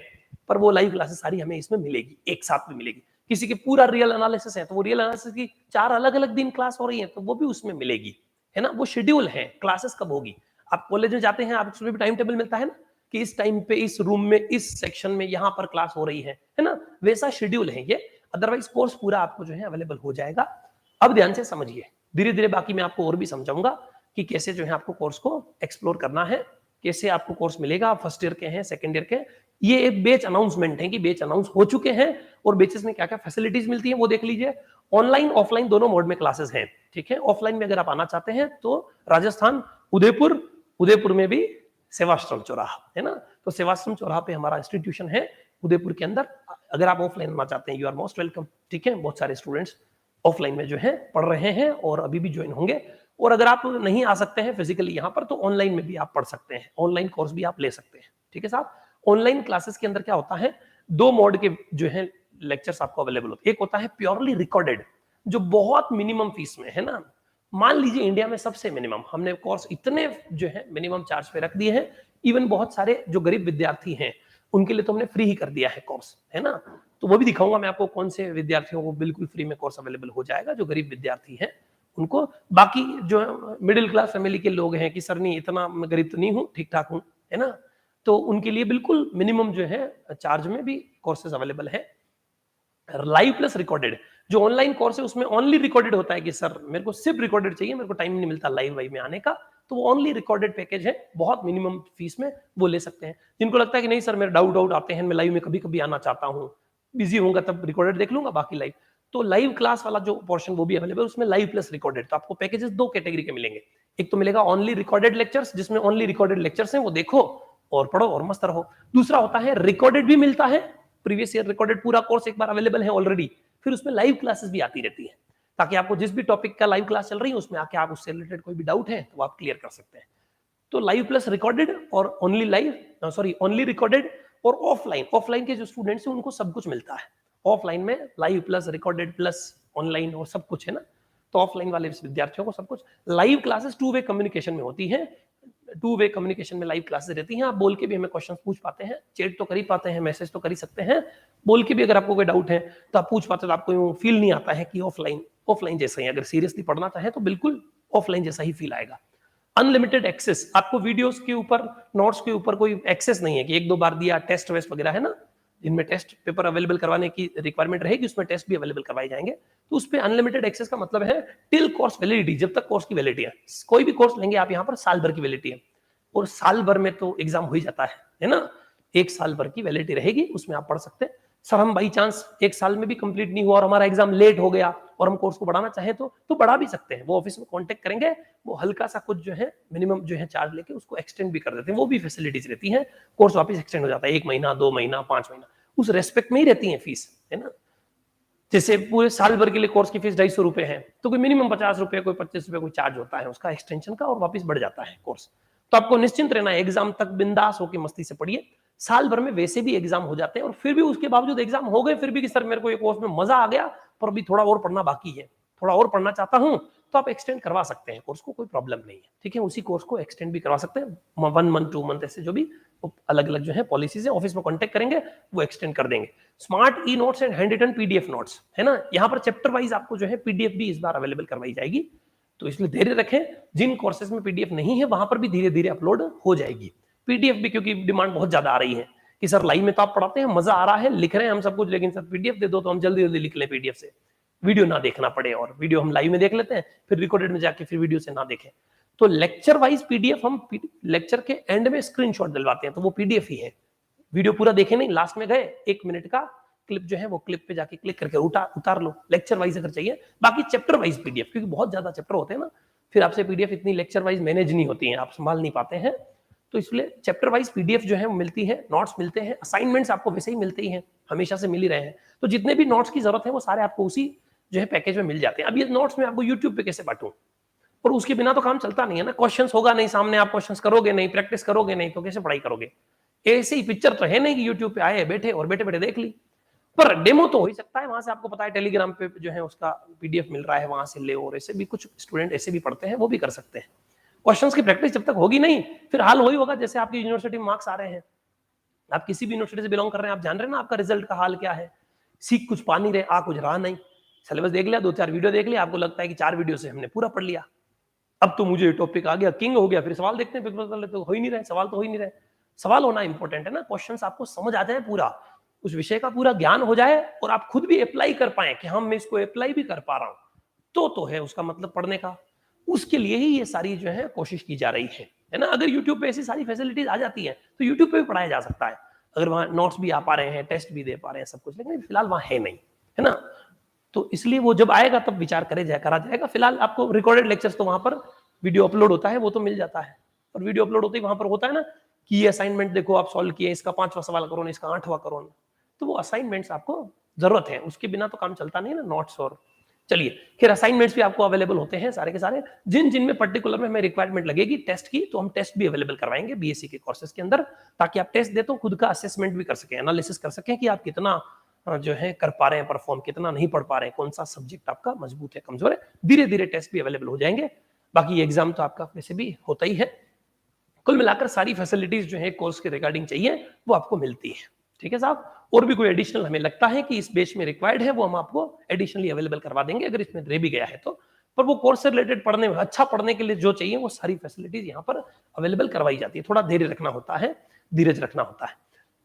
पर वो लाइव क्लासेस सारी हमें इसमें मिलेगी, एक साथ में मिलेगी। किसी के पूरा रियल एनालिसिस है तो वो रियल एनालिसिस की 4 अलग अलग दिन क्लास हो रही है तो वो भी उसमें मिलेगी, है ना। वो शेड्यूल है, क्लासेस कब होगी, आप कॉलेज में जाते हैं, आप उसमें भी टाइम टेबल मिलता है ना, कि इस टाइम पे इस रूम में इस सेक्शन में यहाँ पर क्लास हो रही है ना, वैसा शेड्यूल है ये। अदरवाइज कोर्स पूरा आपको जो है अवेलेबल हो जाएगा। अब ध्यान से समझिए, धीरे धीरे बाकी मैं आपको और भी समझाऊंगा कि कैसे जो है आपको कोर्स को एक्सप्लोर करना है, कैसे आपको कोर्स मिलेगा। आप फर्स्ट ईयर के हैं, सेकंड ईयर के, ये एक बैच अनाउंसमेंट है कि बैच अनाउंस हो चुके हैं और बैचेस में क्या क्या फैसिलिटीज मिलती है वो देख लीजिए। ऑनलाइन ऑफलाइन दोनों मोड में क्लासेस हैं, ठीक है। ऑफलाइन में अगर आप आना चाहते हैं तो राजस्थान उदयपुर में भी सेवाश्रम चौराहा है ना, तो सेवाश्रम चौराहा पे हमारा इंस्टीट्यूशन है उदयपुर के अंदर। अगर आप ऑफलाइन आना चाहते हैं, यू आर मोस्ट वेलकम, ठीक है। बहुत सारे स्टूडेंट्स ऑफलाइन में जो है पढ़ रहे हैं और अभी भी ज्वाइन होंगे। और अगर आप नहीं आ सकते हैं फिजिकली यहाँ पर, तो ऑनलाइन में भी आप पढ़ सकते हैं, ऑनलाइन कोर्स भी आप ले सकते हैं, ठीक है साहब। ऑनलाइन क्लासेस के अंदर क्या होता है, 2 मोड के जो है लेक्चर्स आपको अवेलेबल होते हैं। एक होता है प्योरली रिकॉर्डेड, जो बहुत मिनिमम फीस में है ना, मान लीजिए इंडिया में सबसे मिनिमम हमने कोर्स इतने जो है मिनिमम चार्ज पे रख दिए हैं। इवन बहुत सारे जो गरीब विद्यार्थी हैं उनके लिए तो हमने फ्री ही कर दिया है कोर्स, है ना। तो वो भी दिखाऊंगा मैं आपको कौन से विद्यार्थियों को बिल्कुल फ्री में कोर्स अवेलेबल हो जाएगा, जो गरीब विद्यार्थी हैं उनको। बाकी जो मिडिल क्लास फैमिली के लोग हैं कि सर नहीं इतना मैं गरीब तो नहीं हूँ, ठीक ठाक हूँ, है ना, तो उनके लिए बिल्कुल मिनिमम जो है चार्ज में भी कोर्सेज अवेलेबल है। लाइव प्लस रिकॉर्डेड, जो ऑनलाइन कोर्स है उसमें ओनली रिकॉर्डेड होता है कि सर मेरे को सिर्फ रिकॉर्डेड चाहिए, मेरे को टाइम नहीं मिलता लाइव वाइव में आने का, तो वो ओनली रिकॉर्डेड पैकेज है, बहुत मिनिमम फीस में वो ले सकते हैं। जिनको लगता है कि नहीं सर मेरे डाउट आते हैं, मैं लाइव में कभी कभी आना चाहता हूँ, बिजी होऊंगा तब रिकॉर्डेड देख लूंगा, बाकी लाइव, तो लाइव क्लास वाला जो पोर्शन वो भी अवेलेबल, उसमें लाइव प्लस रिकॉर्डेड। तो आपको पैकेजेस 2 कैटेगरी के मिलेंगे, एक तो मिलेगा ओनली रिकॉर्डेड लेक्चर्स, जिसमें ओनली रिकॉर्डेड लेक्चर्स हैं, वो देखो और पढ़ो और मस्त रहो। दूसरा होता है रिकॉर्डेड भी मिलता है, प्रीवियस ईयर रिकॉर्डेड पूरा कोर्स एक बार अवेलेबल है ऑलरेडी, फिर उसमें लाइव क्लासेस भी आती रहती है, ताकि आपको जिस भी टॉपिक का लाइव क्लास चल रही है उसमें आके आप उससे रिलेटेड कोई भी डाउट है तो आप क्लियर कर सकते हैं। तो लाइव प्लस रिकॉर्डेड और only live, sorry only recorded और ऑफलाइन के जो स्टूडेंट्स हैं उनको सब कुछ मिलता है। ऑफलाइन में live plus recorded plus online और सब कुछ है ना, तो ऑफलाइन वाले विद्यार्थियों को सब कुछ लाइव क्लासेस 2 वे कम्युनिकेशन में होती है। 2 वे कम्युनिकेशन में लाइव क्लासेस रहती हैं। आप बोल के भी हमें क्वेश्चन पूछ पाते हैं, चैट तो कर ही पाते हैं, मैसेज तो कर ही सकते हैं, बोल के भी अगर आपको कोई डाउट है तो आप पूछ पाते हैं। तो आपको यूं फील नहीं आता है कि ऑफलाइन जैसा ही, अगर सीरियसली पढ़ना चाहे तो बिल्कुल ऑफलाइन जैसा ही फील आएगा। अनलिमिटेड एक्सेस, आपको वीडियोस के ऊपर, नोट्स के ऊपर कोई एक्सेस नहीं है कि 1-2 बार दिया, टेस्ट वेस्ट वगैरह है ना, जिनमें टेस्ट पेपर अवेलेबल करवाने की रिक्वायरमेंट रहेगी उसमें टेस्ट भी अवेलेबल करवाए जाएंगे। तो उस पे अनलिमिटेड एक्सेस का मतलब है टिल कोर्स वैलिडिटी, जब तक कोर्स की वैलिडिटी है। कोई भी कोर्स लेंगे आप यहाँ पर साल भर की वैलिडिटी है, और साल भर में तो एग्जाम हो ही जाता है ना, 1 साल भर की वैलिडिटी रहेगी, उसमें आप पढ़ सकते हैं। सर हम बाई चांस 1 साल में भी कंप्लीट नहीं हुआ और हमारा एग्जाम लेट हो गया और हम कोर्स को बढ़ाना चाहें तो बढ़ा भी सकते हैं। वो ऑफिस में कांटेक्ट करेंगे, वो हल्का सा कुछ जो है मिनिमम जो है चार्ज लेके उसको एक्सटेंड भी कर देते हैं, वो भी फैसिलिटीज रहती है। कोर्स वापस एक्सटेंड हो जाता है 1 महीना, 2 महीना, 5 महीना, उस रेस्पेक्ट में ही रहती है फीस, है ना। जैसे पूरे साल भर के लिए कोर्स की फीस 250 रुपए है, तो कोई मिनिमम 50 रुपए, कोई 25 रुपए कोई चार्ज होता है उसका एक्सटेंशन का, और वापस बढ़ जाता है कोर्स। तो आपको निश्चिंत रहना है, एग्जाम तक बिंदास होकर मस्ती से पढ़िए। साल भर में वैसे भी एग्जाम हो जाते हैं, और फिर भी उसके बावजूद एग्जाम हो गए, फिर भी कि सर मेरे को ये कोर्स में मजा आ गया पर अभी थोड़ा और पढ़ना बाकी है, थोड़ा और पढ़ना चाहता हूं, तो आप एक्सटेंड करवा सकते हैं कोर्स को, कोई प्रॉब्लम नहीं है, ठीक है। उसी कोर्स को एक्सटेंड भी करवा सकते हैं 1 मंथ 2 मंथ, ऐसे जो भी अलग अलग जो है पॉलिसीज है, ऑफिस में कांटेक्ट करेंगे वो एक्सटेंड कर देंगे। Smart e notes and handwritten PDF notes, है ना, यहाँ पर चैप्टर वाइज आपको जो है पीडीएफ भी इस बार अवेलेबल करवाई जाएगी, तो इसलिए धैर्य रखें। जिन कोर्सेज में पीडीएफ नहीं है वहां पर भी धीरे धीरे अपलोड हो जाएगी पीडीएफ भी, क्योंकि डिमांड बहुत ज्यादा आ रही है कि सर लाइव में तो आप पढ़ाते हैं, मजा आ रहा है, लिख रहे हैं हम सब कुछ, लेकिन सर पीडीएफ दे दो तो हम जल्दी जल्दी लिख लें पीडीएफ से, वीडियो ना देखना पड़े, और वीडियो हम लाइव में देख लेते हैं फिर रिकॉर्डेड में जाके फिर वीडियो से ना देखें। तो लेक्चर वाइज पीडीएफ हम लेक्चर के एंड में स्क्रीनशॉट दिलवाते हैं, तो वो पीडीएफ ही है, वीडियो पूरा देखे नहीं, लास्ट में गए 1 मिनट का क्लिप जो है वो क्लिप पे जाके क्लिक करके उतार लो, लेक्चर वाइज अगर चाहिए। बाकी चैप्टर वाइज पीडीएफ, क्योंकि बहुत ज्यादा चैप्टर होते हैं ना, फिर आपसे पीडीएफ इतनी लेक्चर वाइज मैनेज नहीं होती है, आप संभाल नहीं पाते हैं, तो इसलिए चैप्टर वाइज पीडीएफ जो है मिलती है, नोट्स मिलते हैं, असाइनमेंट्स आपको वैसे ही मिलते ही हैं, हमेशा से मिल ही रहे हैं। तो जितने भी नोट्स की जरूरत है वो सारे आपको उसी जो है पैकेज में मिल जाते हैं। अब ये नोट्स में आपको यूट्यूब पे कैसे बांटूं, और उसके बिना तो काम चलता नहीं है ना, क्वेश्चंस होगा नहीं सामने, आप क्वेश्चंस करोगे नहीं, प्रैक्टिस करोगे नहीं, तो कैसे पढ़ाई करोगे। ऐसे ही पिक्चर तो है नहीं कि यूट्यूब पे आए बैठे और बैठे बैठे देख ली, पर डेमो तो हो ही सकता है, वहां से आपको पता है टेलीग्राम पे जो है उसका पीडीएफ मिल रहा है, वहां से ले, और ऐसे भी कुछ स्टूडेंट ऐसे भी पढ़ते हैं, वो भी कर सकते हैं। क्वेश्चंस की प्रैक्टिस जब तक होगी नहीं, फिर हाल वही होगा जैसे आपकी यूनिवर्सिटी में मार्क्स आ रहे हैं, आप किसी भी यूनिवर्सिटी से बिलोंग कर रहे हैं, आप जान रहे हैं ना आपका रिजल्ट का हाल क्या है, सीख कुछ पा नहीं रहे, आ कुछ रहा नहीं, सिलेबस देख लिया, 2-4 वीडियो देख लिया, आपको लगता है कि 4 वीडियो से हमने पूरा पढ़ लिया, अब तो मुझे टॉपिक आ गया, किंग हो गया, फिर सवाल देखते हैं, पेपर तो हो ही नहीं रहे, सवाल तो हो ही नहीं रहे। सवाल होना इंपॉर्टेंट है ना, क्वेश्चंस आपको समझ आ जाए, पूरा उस विषय का पूरा ज्ञान हो जाए, और आप खुद भी अप्लाई कर पाए कि हम मैं इसको अप्लाई भी कर पा रहा हूं, तो है उसका मतलब पढ़ने का। उसके लिए ही ये सारी जो है कोशिश की जा रही है ना। अगर यूट्यूब पे ऐसी सारी फैसिलिटीज आ जाती है तो यूट्यूब पे भी पढ़ाया जा सकता है, अगर वहां नोट्स भी आ पा रहे हैं, टेस्ट भी दे पा रहे हैं, सब कुछ, लेकिन फिलहाल वहां है नहीं, है ना। तो इसलिए वो जब आएगा तब विचार करा जाएगा। फिलहाल आपको रिकॉर्डेड लेक्चर्स तो वहां पर वीडियो अपलोड होता है वो तो मिल जाता है, और वीडियो अपलोड होते ही वहां पर होता है ना कि ये असाइनमेंट देखो आप सॉल्व किए, इसका 5वां सवाल करो ना, इसका 8वां करो ना, तो वो असाइनमेंट्स आपको जरूरत है, उसके बिना तो काम चलता नहीं ना, नोट्स। और चलिए फिर असाइनमेंट्स भी आपको अवेलेबल होते हैं सारे के सारे, जिन में पर्टिकुलर में हमें रिक्वायरमेंट लगेगी टेस्ट की, तो हम टेस्ट भी अवेलेबल करवाएंगे बीएससी के कोर्सेज के अंदर, ताकि आप टेस्ट दे तो खुद का असेसमेंट भी कर सकें, एनालिसिस कर सकें कि आप कितना जो है कर पा रहे हैं परफॉर्म, कितना नहीं पढ़ पा रहे हैं, कौन सा सब्जेक्ट आपका मजबूत है, कमजोर है। धीरे धीरे टेस्ट भी अवेलेबल हो जाएंगे, बाकी एग्जाम तो आपका वैसे भी होता ही है। कुल मिलाकर सारी फैसिलिटीज जो है कोर्स के रिगार्डिंग चाहिए वो आपको मिलती है, ठीक है साहब। और भी कोई एडिशनल हमें लगता है कि इस बैच में रिक्वायर्ड है, वो हम आपको एडिशनली अवेलेबल करवा देंगे, अगर इसमें रह भी गया है तो। पर वो कोर्स से रिलेटेड पढ़ने में अच्छा पढ़ने के लिए जो चाहिए वो सारी फैसिलिटीज यहाँ पर अवेलेबल करवाई जाती है। थोड़ा धैर्य रखना होता है, धीरज रखना होता है।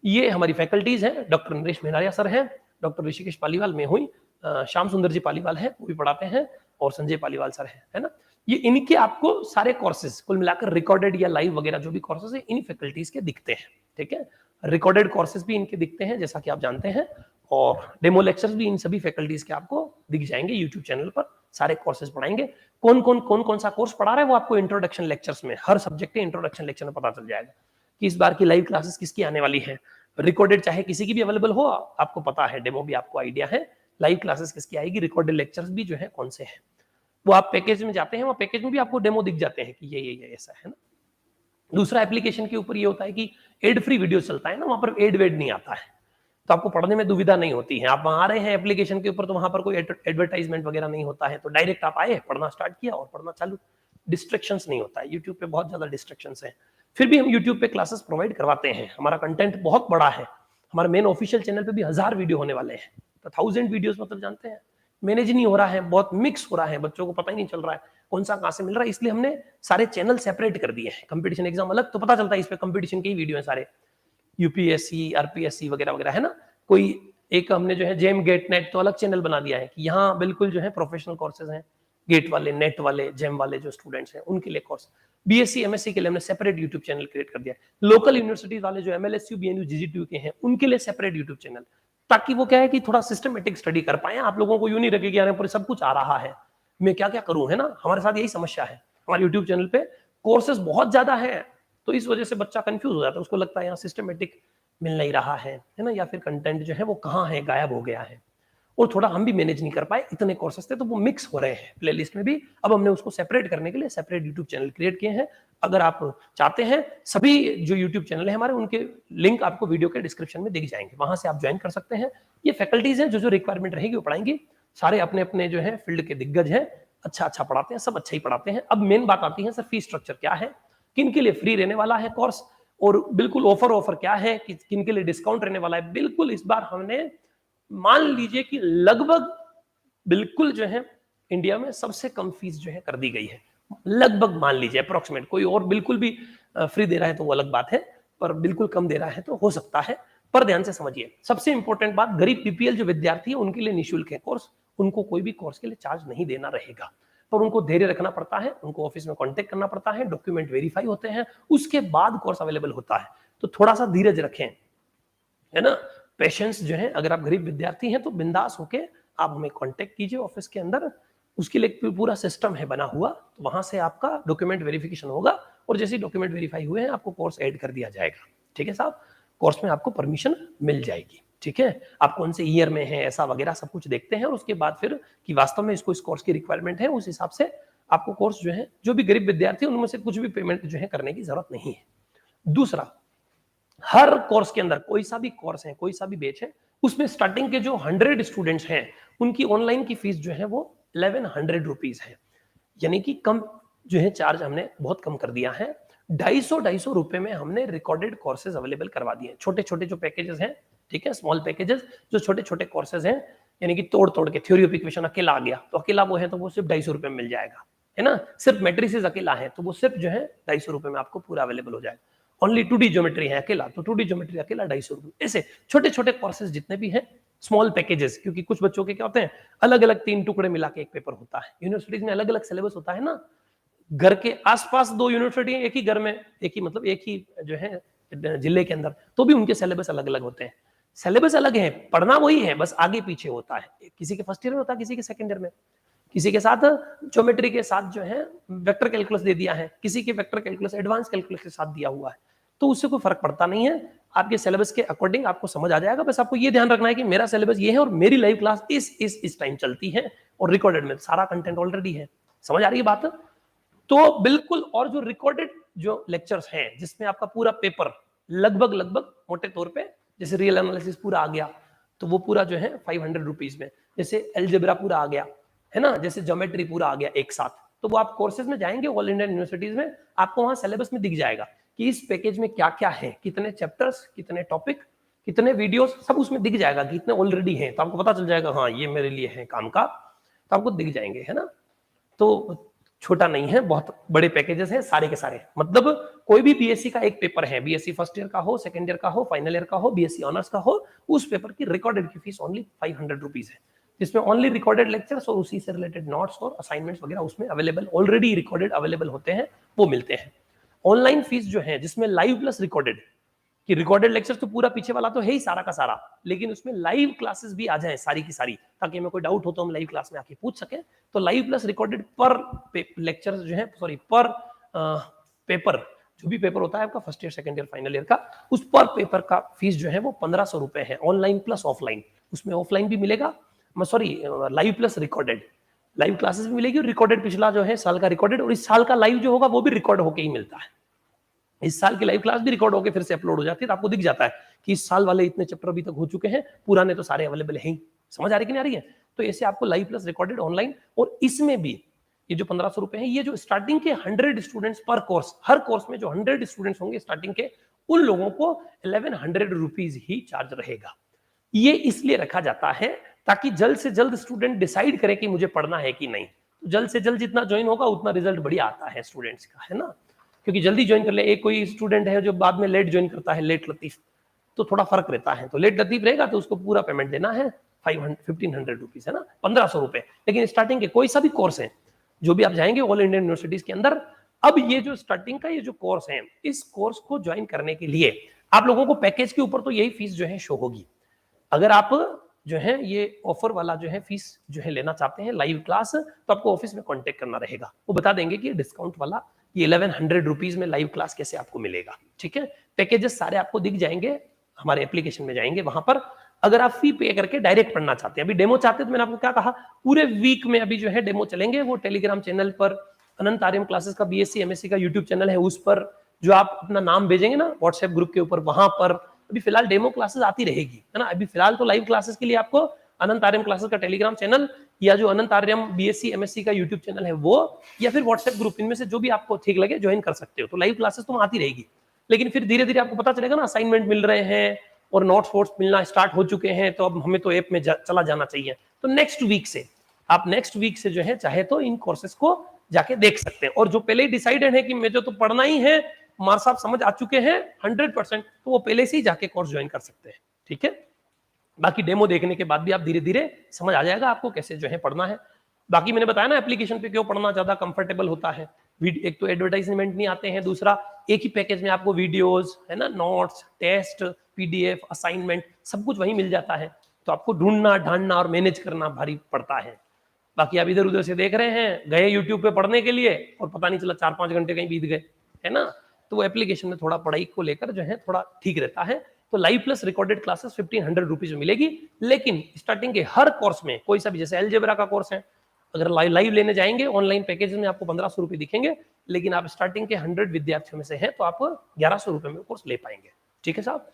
ये हमारी फैकल्टीज है, डॉक्टर नरेश मेहरारिया सर हैं, डॉक्टर ऋषिकेश पालीवाल में हुई, श्याम सुंदर जी पालीवाल है वो भी पढ़ाते हैं, और संजय पालीवाल सर है ना। ये इनके आपको सारे कोर्सेज कुल मिलाकर रिकॉर्डेड या लाइव वगैरह जो भी कोर्सेज है इन फैकल्टीज के दिखते हैं, ठीक है। रिकॉर्डेड कोर्सेज भी इनके दिखते हैं जैसा कि आप जानते हैं, और डेमो लेक्चर्स भी इन सभी फैकल्टीज के आपको दिख जाएंगे यूट्यूब चैनल पर, सारे कोर्सेज पढ़ाएंगे। कौन सा कोर्स पढ़ा रहा है वो आपको इंट्रोडक्शन लेक्चर्स में, हर सब्जेक्ट के इंट्रोडक्शन लेक्चर में पता चल जाएगा कि इस बार की लाइव क्लासेस किसकी आने वाली है। रिकॉर्डेड चाहे किसी की भी अवेलेबल हो, आपको पता है, डेमो भी आपको आइडिया है, लाइव क्लासेस किसकी आएगी, रिकॉर्डेड लेक्चर्स भी जो है कौन से हैं, वो आप पैकेज में जाते हैं, वो पैकेज में भी आपको डेमो दिख जाते हैं कि ये ऐसा है ना। दूसरा एप्लीकेशन के ऊपर ये होता है कि एड फ्री वीडियो चलता है ना, वहां पर एड वेड नहीं आता है, तो आपको पढ़ने में दुविधा नहीं होती है। आप वहां आ रहे हैं एप्लीकेशन के ऊपर, तो वहां पर कोई एडवर्टाइजमेंट वगैरह नहीं होता है, तो डायरेक्ट आप आए, पढ़ना स्टार्ट किया और पढ़ना चालू। डिस्ट्रैक्शंस नहीं होता है, यूट्यूब पे बहुत ज्यादा डिस्ट्रैक्शंस हैं। फिर भी हम यूट्यूब पे क्लासेस प्रोवाइड करवाते हैं, हमारा कंटेंट बहुत बड़ा है। हमारे मेन ऑफिशियल चैनल पे भी 1000 वीडियो होने वाले हैं, तो 1000 वीडियोस मतलब जानते हैं मैनेज नहीं हो रहा है, बहुत मिक्स हो रहा है, बच्चों को पता ही नहीं चल रहा है कौन सा कहां से मिल रहा है। इसलिए हमने सारे चैनल सेपरेट कर दिए हैं। कंपटीशन एग्जाम अलग, तो पता चलता है इस पे कंपटीशन के ही वीडियो है सारे, यूपीएससी, आरपीएससी वगैरह वगैरह, है ना। कोई एक हमने जो है जेम गेट नेट तो अलग चैनल बना दिया है कि यहाँ बिल्कुल जो है प्रोफेशनल कोर्सेज हैं, गेट वाले, नेट वाले, जेम वाले जो स्टूडेंट्स हैं उनके लिए कोर्स। बीएससी एमएससी के लिए हमने सेपरेट यूट्यूब चैनल क्रिएट कर दिया है। लोकल यूनिवर्सिटीज वाले जो एमएलएसयू, बीएनयू, जीजीटीयू के हैं उनके लिए सेपरेट यूट्यूब चैनल, ताकि वो क्या है कि थोड़ा सिस्टमेटिक स्टडी कर पाए। आप लोगों को यूं नहीं लगे कि यार पर सब कुछ आ रहा है, मैं क्या क्या करूं, है ना। हमारे साथ यही समस्या है, हमारे यूट्यूब चैनल पे कोर्सेज बहुत ज्यादा है, तो इस वजह से बच्चा कंफ्यूज हो जाता है, उसको लगता है यहाँ सिस्टमेटिक मिल नहीं रहा है ना, या फिर कंटेंट जो है वो कहाँ है, गायब हो गया है। और थोड़ा हम भी मैनेज नहीं कर पाए, इतने कोर्सेस थे तो वो मिक्स हो रहे हैं प्लेलिस्ट में भी। अब हमने उसको सेपरेट करने के लिए सेपरेट यूट्यूब चैनल क्रिएट किए हैं। अगर आप चाहते हैं, सभी जो यूट्यूब चैनल है हमारे, उनके लिंक आपको वीडियो के डिस्क्रिप्शन में दिख जाएंगे, वहां से आप ज्वाइन कर सकते हैं। ये फैकल्टीज हैं, जो जो रिक्वायरमेंट रहेगी वो पढ़ाएंगी, सारे अपने अपने जो है फील्ड के दिग्गज हैं, अच्छा अच्छा पढ़ाते हैं, सब अच्छा ही पढ़ाते हैं। अब मेन बात आती है सर, फीस स्ट्रक्चर क्या है, किन के लिए फ्री रहने वाला है कोर्स, और बिल्कुल ऑफर क्या है कि किन के लिए डिस्काउंट रहने वाला है। बिल्कुल इस बार हमने मान लीजिए कि लगभग बिल्कुल जो है इंडिया में सबसे कम फीस जो है कर दी गई है, लगभग मान लीजिए अप्रोक्सीमेट। कोई और बिल्कुल भी फ्री दे रहा है तो वो अलग बात है, पर बिल्कुल कम दे रहा है तो हो सकता है। पर ध्यान से समझिए, सबसे इंपॉर्टेंट बात, गरीब बीपीएल जो विद्यार्थी है उनके लिए निःशुल्क है कोर्स, उनको कोई भी कोर्स के लिए चार्ज नहीं देना रहेगा, पर उनको धैर्य रखना पड़ता है, उनको ऑफिस में कांटेक्ट करना पड़ता है, डॉक्यूमेंट वेरीफाई होते हैं, उसके बाद कोर्स अवेलेबल होता है। तो थोड़ा सा धीरज रखें, है ना, पेशेंस जो है। अगर आप गरीब विद्यार्थी हैं तो बिंदास होके आप हमें कांटेक्ट कीजिए ऑफिस के अंदर, उसके लिए पूरा सिस्टम है बना हुआ, तो वहां से आपका डॉक्यूमेंट वेरिफिकेशन होगा, और जैसे डॉक्यूमेंट वेरीफाई हुए हैं आपको कोर्स ऐड कर दिया जाएगा। ठीक है साहब, कोर्स में आपको परमिशन मिल जाएगी। ठीक है, आप कौन से ईयर में है ऐसा वगैरह सब कुछ देखते हैं, और उसके बाद फिर कि वास्तव में इसको इस कोर्स की रिक्वायरमेंट है, उस हिसाब से आपको कोर्स जो है, जो भी गरीब विद्यार्थी उनमें से कुछ भी पेमेंट जो है करने की जरूरत नहीं है। दूसरा, हर कोर्स के अंदर कोई सा भी कोर्स है, कोई सा भी बैच है, उसमें स्टार्टिंग के जो 100 स्टूडेंट्स हैं उनकी ऑनलाइन की फीस जो है वो 1100 रुपीज है, यानी कि कम जो है चार्ज हमने बहुत कम कर दिया है। 250 रुपए में हमने रिकॉर्डेड कोर्सेज अवेलेबल करवा दिए। छोटे छोटे जो पैकेजेस हैं, ठीक है, स्मॉल पैकेजेस, जो छोटे छोटे कोर्सेज हैं, यानी कि तोड़ तोड़ के थ्योरी ऑफ इक्वेशन अकेला आ गया तो अकेला वो है तो वो सिर्फ 250 रुपए में मिल जाएगा, है ना। सिर्फ मैट्रिसेस अकेला है तो वो सिर्फ जो है 250 रुपए में आपको पूरा अवेलेबल हो जाएगा। ओनली 2D ज्योमेट्री है अकेला, तो 2D ज्योमेट्री अकेला 250 रुपए। ऐसे छोटे छोटे कोर्सेज जितने भी हैं, स्मॉल पैकेजेस, क्योंकि कुछ बच्चों के क्या होते हैं, अलग अलग 3 टुकड़े मिला के एक पेपर होता है। यूनिवर्सिटीज में अलग अलग सिलेबस होता है ना, घर के आसपास 2 यूनिवर्सिटी एक ही घर में, एक ही मतलब एक ही जो है जिले के अंदर, तो भी उनके सिलेबस अलग अलग होते हैं। सिलेबस अलग है, पढ़ना वही है, बस आगे पीछे होता है। किसी के फर्स्ट ईयर में होता है, किसी के सेकंड ईयर में, किसी के साथ ज्योमेट्री के साथ जो है वेक्टर कैलकुलस दे दिया है, किसी के वेक्टर कैलकुलस एडवांस कैलकुलस के साथ दिया हुआ है, तो उससे कोई फर्क पड़ता नहीं है। आपके सिलेबस के अकॉर्डिंग आपको समझ आ जाएगा। बस आपको ये ध्यान रखना है कि मेरा सिलेबस ये है और मेरी लाइव क्लास इस टाइम चलती है, और रिकॉर्डेड में सारा कंटेंट ऑलरेडी है। समझ आ रही है बात? तो बिल्कुल, और जो रिकॉर्डेड जो लेक्चर्स हैं जिसमें आपका पूरा पेपर लगभग मोटे तौर पे, जैसे रियल एनालिसिस पूरा आ गया तो वो पूरा जो है 500 रुपीज में, जैसे एलजेब्रा पूरा आ गया, है ना, जैसे ज्योमेट्री पूरा आ गया एक साथ, तो वो आप कोर्सेज में जाएंगे ऑल इंडियन यूनिवर्सिटीज में, आपको वहां सिलेबस में दिख जाएगा कि इस पैकेज में क्या क्या है, कितने चैप्टर्स, कितने टॉपिक, कितने वीडियोस, सब उसमें दिख जाएगा कि इतने ऑलरेडी हैं, तो आपको पता चल जाएगा हाँ ये मेरे लिए है काम का, तो आपको दिख जाएंगे, है ना। तो छोटा नहीं है, बहुत बड़े पैकेजेस हैं सारे के सारे। मतलब कोई भी बीएससी का एक पेपर है, बीएससी फर्स्ट ईयर का हो, सेकंड ईयर का हो, फाइनल ईयर का हो, बीएससी ऑनर्स का हो, उस पेपर की रिकॉर्डेड की फीस ओनली 500 रुपीज है, जिसमें ओनली रिकॉर्डेड लेक्चर्स और उसी से रिलेटेड नोट्स और असाइनमेंट्स वगैरह उसमें अवेलेबल, ऑलरेडी रिकॉर्डेड अवेलेबल होते हैं, वो मिलते हैं। ऑनलाइन फीस जो है, जिसमें लाइव प्लस रिकॉर्डेड, कि रिकॉर्डेड लेक्चर तो पूरा पीछे वाला तो है ही सारा का सारा, लेकिन उसमें लाइव क्लासेस भी आ जाए सारी की सारी, ताकि हमें कोई डाउट हो तो हम लाइव क्लास में आके पूछ सके। तो लाइव प्लस रिकॉर्डेड पर लेक्चर जो है, सॉरी पर पेपर, जो भी पेपर होता है आपका first year, second year, final year का, उस पर पेपर का फीस जो है वो 1500 रुपए है, ऑनलाइन प्लस ऑफलाइन। उसमें ऑफलाइन भी मिलेगा, sorry live plus recorded, live classes भी मिलेगी, और रिकॉर्डेड पिछला जो है साल का रिकॉर्डेड, और इस साल का लाइव जो होगा वो भी रिकॉर्ड होके ही मिलता है। इस साल की लाइव क्लास भी रिकॉर्ड होकर फिर से अपलोड हो जाती है, तो आपको दिख जाता है कि इस साल वाले इतने चैप्टर अभी तक हो चुके हैं, पुराने तो सारे अवेलेबल हैं ही। समझ आ रही कि नहीं आ रही है? तो ऐसे आपको लाइव प्लस रिकॉर्डेड ऑनलाइन, और इसमें भी ये जो 1500 रुपए है, ये जो स्टार्टिंग के 100 स्टूडेंट्स पर कोर्स, हर कोर्स में जो 100 स्टूडेंट्स होंगे स्टार्टिंग के, उन लोगों को 1100 रुपीज ही चार्ज रहेगा। ये इसलिए रखा जाता है ताकि जल्द से जल्द स्टूडेंट डिसाइड करे कि मुझे पढ़ना है कि नहीं। तो जल्द से जल्द जितना ज्वाइन होगा उतना रिजल्ट बढ़िया आता है स्टूडेंट्स का, है ना। क्योंकि जल्दी ज्वाइन कर ले, एक कोई स्टूडेंट है जो बाद में लेट ज्वाइन करता है, लेट लतीफ, तो थोड़ा फर्क रहता है। तो लेट लतीफ रहेगा तो उसको पूरा पेमेंट देना है 1500 रुपीज, है ना, 1500 रुपए। लेकिन स्टार्टिंग के कोई सा भी कोर्स है, जो भी आप जाएंगे ऑल इंडियन यूनिवर्सिटीज के अंदर, अब ये जो स्टार्टिंग का ये जो कोर्स है, इस कोर्स को ज्वाइन करने के लिए आप लोगों को पैकेज के ऊपर तो यही फीस जो है शो होगी। अगर आप जो है ये ऑफर वाला जो है फीस जो है लेना चाहते हैं लाइव क्लास, तो आपको ऑफिस में कांटेक्ट करना रहेगा, वो बता देंगे कि डिस्काउंट वाला ये 1100 रुपीज में लाइव क्लास कैसे आपको मिलेगा। ठीक है, पैकेजेस सारे आपको दिख जाएंगे, हमारे एप्लीकेशन में जाएंगे वहां पर। अगर आप फी पे करके डायरेक्ट पढ़ना चाहते हैं, अभी डेमो चाहते हैं, तो मैंने आपको क्या कहा, पूरे वीक में अभी जो है डेमो चलेंगे, वो टेलीग्राम चैनल पर अनंत आर्यम क्लासेस का बीएससी एमएससी का यूट्यूब चैनल है, उस पर जो आप अपना नाम भेजेंगे ना व्हाट्सएप ग्रुप के ऊपर, वहां पर अभी फिलहाल डेमो क्लासेस आती रहेगी, है ना। अभी फिलहाल तो लाइव क्लासेस के लिए आपको अनंत आर्यम क्लासेस का टेलीग्राम चैनल, या जो अनंत आर्यम बीएससी एमएससी का यूट्यूब चैनल है वो, या फिर व्हाट्सएप ग्रुप, इनमें से जो भी आपको ठीक लगे ज्वाइन कर सकते हो। तो लाइव क्लासेस तो आती रहेगी, लेकिन फिर धीरे धीरे आपको पता चलेगा ना, असाइनमेंट मिल रहे हैं और नोट्स वोट्स मिलना स्टार्ट हो चुके हैं, तो अब हमें तो ऐप में चला जाना चाहिए। तो नेक्स्ट वीक से आप जो है चाहे तो इन कोर्सेज को जाके देख सकते हैं। और जो पहले ही डिसाइडेड है कि मुझे तो पढ़ना ही है, मार साहब समझ आ चुके हैं 100%, तो वो पहले से ही जाके कोर्स ज्वाइन कर सकते हैं। ठीक है, बाकी डेमो देखने के बाद भी आप धीरे धीरे समझ आ जाएगा आपको कैसे जो है पढ़ना है। बाकी मैंने बताया ना एप्लीकेशन पे क्यों पढ़ना ज्यादा कंफर्टेबल होता है। एक तो एडवर्टाइजमेंट नहीं आते हैं, दूसरा एक ही पैकेज में आपको वीडियोस, है ना, नोट्स, टेस्ट, पीडीएफ, असाइनमेंट सब कुछ वहीं मिल जाता है। तो आपको ढूंढना, ढांढना और मैनेज करना भारी पड़ता है। बाकी आप इधर उधर से देख रहे हैं, गए यूट्यूब पे पढ़ने के लिए और पता नहीं चला 4-5 घंटे कहीं बीत गए, है ना। तो वो एप्लीकेशन में थोड़ा पढ़ाई को लेकर जो है थोड़ा ठीक रहता है। तो live plus recorded classes 1500 rupees में मिलेगी, लेकिन स्टार्टिंग के हर कोर्स में कोई सा भी, जैसे अलजेब्रा का कोर्स है, अगर लाइव लेने जाएंगे ऑनलाइन पैकेज में आपको 1500 रुपए दिखेंगे, लेकिन आप स्टार्टिंग के 100 विद्यार्थियों में से हैं तो आप 1100 रुपए में कोर्स ले पाएंगे। ठीक है साहब।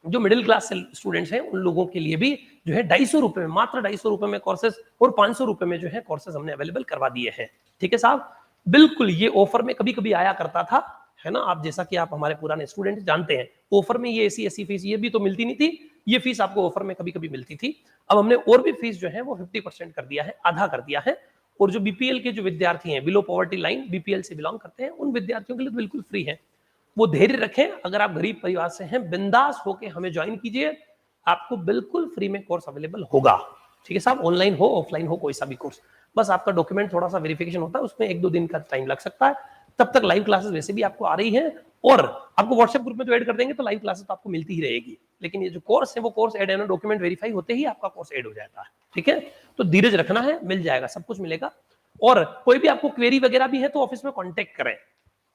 जो मिडिल क्लास स्टूडेंट्स हैं उन लोगों के लिए भी जो है 250 रुपए में, मात्र 250 रुपए में कोर्सेज, और 500 रुपए में जो है कोर्सेज हमने अवेलेबल करवा दिए हैं। ठीक है साहब, बिल्कुल ये ऑफर में कभी कभी आया करता था, है ना। आप जैसा कि आप हमारे पुराने स्टूडेंट जानते हैं, ऑफर में ये ऐसी फीस ये भी तो मिलती नहीं थी, ये फीस आपको ऑफर में कभी कभी मिलती थी। अब हमने और भी फीस जो है वो 50% कर दिया है, आधा कर दिया है। और जो बीपीएल के जो विद्यार्थी हैं, बिलो पॉवर्टी लाइन, बीपीएल से बिलोंग करते हैं, उन विद्यार्थियों के लिए तो बिल्कुल फ्री है। वो धैर्य रखें, अगर आप गरीब परिवार से हैं, बिंदास होके हमें ज्वाइन कीजिए, आपको बिल्कुल फ्री में कोर्स अवेलेबल होगा। ठीक है साहब, ऑनलाइन हो ऑफलाइन हो कोई सा भी कोर्स, बस आपका डॉक्यूमेंट थोड़ा सा वेरिफिकेशन होता है, उसमें 1-2 दिन का टाइम लग सकता है। तब तक लाइव क्लासेस वैसे भी आपको आ रही है, और आपको व्हाट्सएप ग्रुप में तो ऐड कर देंगे तो लाइव क्लासेस तो आपको मिलती ही रहेगी। लेकिन ये जो कोर्स है वो कोर्स ऐड है ना, डॉक्यूमेंट वेरीफाई होते ही आपका कोर्स ऐड हो जाता है। ठीक है, तो धीरज रखना है, मिल जाएगा, सब कुछ मिलेगा। और कोई भी आपको क्वेरी वगैरह भी है तो ऑफिस में कांटेक्ट करें,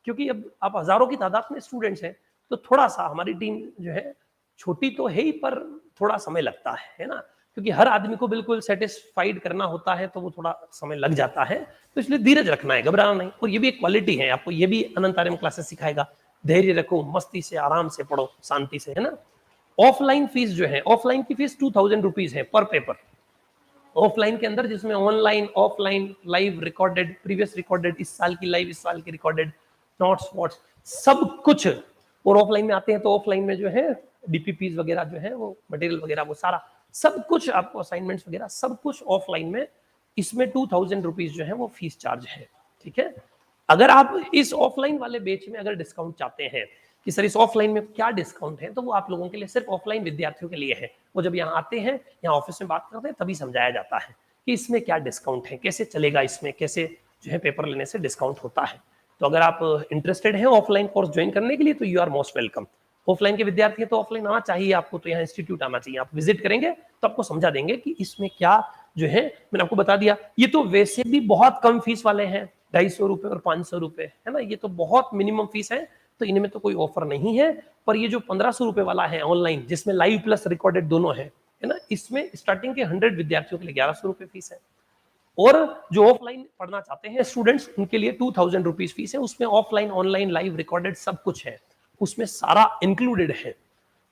क्योंकि अब आप हजारों की तादाद में स्टूडेंट्स हैं, तो थोड़ा सा हमारी टीम जो है छोटी तो है ही, पर थोड़ा समय लगता है ना, क्योंकि हर आदमी को बिल्कुल सेटिस्फाइड करना होता है, तो वो थोड़ा समय लग जाता है। तो इसलिए धीरज रखना है, घबराना नहीं। और ये भी एक क्वालिटी है, आपको ये भी अनंत आर्यम क्लासेस सिखाएगा, धैर्य रखो, मस्ती से, आराम से पढ़ो, शांति से, है ना। ऑफलाइन फीस जो है, ऑफलाइन की फीस 2000 रुपीज है पर पेपर, ऑफलाइन के अंदर, जिसमें online offline live recorded, previous recorded, इस साल की लाइव, इस साल की रिकॉर्डेड, नोट्स वोट्स सब कुछ। और ऑफलाइन में आते हैं तो ऑफलाइन में जो है डीपीपीज वगैरह जो है वो मटेरियल वगैरह वो सारा सब कुछ आपको, असाइनमेंट्स वगैरह सब कुछ ऑफलाइन में, इसमें 2000 रुपीज जो है वो फीस चार्ज है। ठीक है, अगर आप इस ऑफलाइन वाले बैच में अगर डिस्काउंट चाहते हैं कि सर इस ऑफलाइन में क्या डिस्काउंट है, तो वो आप लोगों के लिए, सिर्फ ऑफलाइन विद्यार्थियों के लिए है। वो जब यहाँ आते हैं, यहाँ ऑफिस में बात करते हैं, तभी समझाया जाता है कि इसमें क्या डिस्काउंट है, कैसे चलेगा, इसमें कैसे जो है पेपर लेने से डिस्काउंट होता है। तो अगर आप इंटरेस्टेड हैं ऑफलाइन कोर्स ज्वाइन करने के लिए, तो you are most welcome. Offline के विद्यार्थी हैं तो ऑफलाइन आना चाहिए आपको, तो यहाँ इंस्टीट्यूट आना चाहिए, आप विजिट करेंगे तो आपको समझा देंगे कि इसमें क्या जो है, मैंने आपको बता दिया। ये तो वैसे भी बहुत कम फीस वाले हैं, 250 रुपए और 500 रुपए, है ना, ये तो बहुत मिनिमम फीस है, तो इनमें तो कोई ऑफर नहीं है। पर ये जो 1500 रुपए वाला है ऑनलाइन, जिसमें लाइव प्लस रिकॉर्डेड दोनों है ना, इसमें स्टार्टिंग के 100 विद्यार्थियों के लिए 1100 रुपए फीस है। और जो ऑफलाइन पढ़ना चाहते हैं स्टूडेंट्स, उनके लिए 2000 रुपीज फीस है। उसमें ऑफलाइन ऑनलाइन लाइव रिकॉर्डेड सब कुछ है, उसमें सारा इंक्लूडेड है।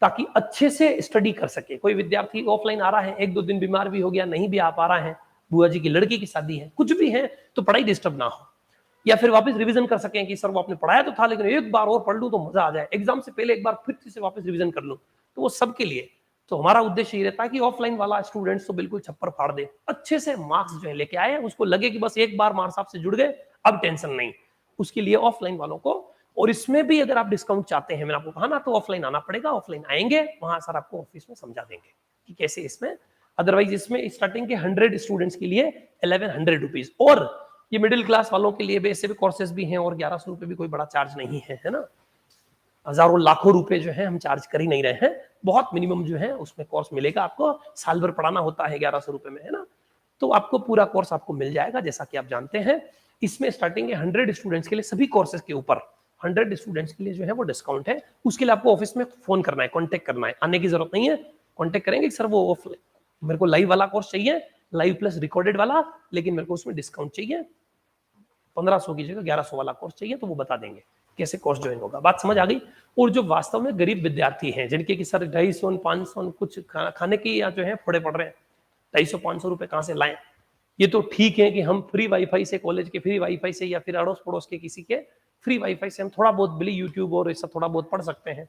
ताकि अच्छे से स्टडी कर सके। कोई विद्यार्थी ऑफलाइन आ रहा है, 1-2 दिन बीमार भी हो गया, नहीं भी आ पा रहा है, बुआ जी की लड़की की शादी है, कुछ भी है, तो पढ़ाई डिस्टर्ब ना हो, या फिर वापस रिवीजन कर सकें कि सर वो आपने पढ़ाया तो था लेकिन एक बार और पढ़ लूं तो मजा आ जाए, एग्जाम से पहले एक बार फिर से वापस रिवीजन कर लूं, तो वो सबके लिए। तो हमारा उद्देश्य ये रहता है कि ऑफलाइन वाला स्टूडेंट्स तो बिल्कुल छप्पर फाड़ दे, अच्छे से मार्क्स जो है लेके आए, उसको लगे कि बस एक बार मार्क्स आपसे जुड़ गए, अब टेंशन नहीं। उसके लिए ऑफलाइन वालों को, और इसमें भी अगर आप डिस्काउंट चाहते हैं, मैंने आपको कहा ना, तो ऑफलाइन आना पड़ेगा। ऑफलाइन आएंगे, वहां सर आपको ऑफिस में समझा देंगे कि कैसे इसमें। अदरवाइज इसमें स्टार्टिंग के 100 स्टूडेंट्स के लिए 1100 रुपीज, और ये मिडिल क्लास वालों के लिए वैसे भी कोर्सेज भी हैं, और 1100 रुपए भी कोई बड़ा चार्ज नहीं है, है ना। हजारों लाखों रुपए जो है हम चार्ज कर ही नहीं रहे हैं, बहुत मिनिमम जो है उसमें कोर्स मिलेगा आपको। साल भर पढ़ाना होता है 1100 रुपए में, है ना। तो आपको पूरा कोर्स आपको मिल जाएगा, जैसा कि आप जानते हैं। इसमें स्टार्टिंग के 100 स्टूडेंट्स के लिए, सभी कोर्सेज के ऊपर 100 स्टूडेंट्स के लिए जो है वो डिस्काउंट है। उसके लिए आपको ऑफिस में फोन करना है, कॉन्टेक्ट करना है, आने की जरूरत नहीं है। कॉन्टेक्ट करेंगे सर वो मेरे को लाइव वाला कोर्स चाहिए, लाइव प्लस रिकॉर्डेड वाला, लेकिन मेरे को उसमें डिस्काउंट चाहिए, 1500 की जगह 1100 वाला कोर्स चाहिए, तो वो बता देंगे कैसे कोर्स ज्वाइन होगा। बात समझ आ गई। और जो वास्तव में गरीब विद्यार्थी हैं, जिनके कि सर 250 500 कुछ खाने की या जो है फोड़े पड़ रहे हैं, 250-500 रुपए कहां से लाएं। ये तो ठीक है कि हम फ्री वाईफाई से, कॉलेज के फ्री वाईफाई से, या फिर अड़ोस पड़ोस के किसी के फ्री वाईफाई से हम थोड़ा बहुत बिली यूट्यूब और ऐसा थोड़ा बहुत पढ़ सकते हैं।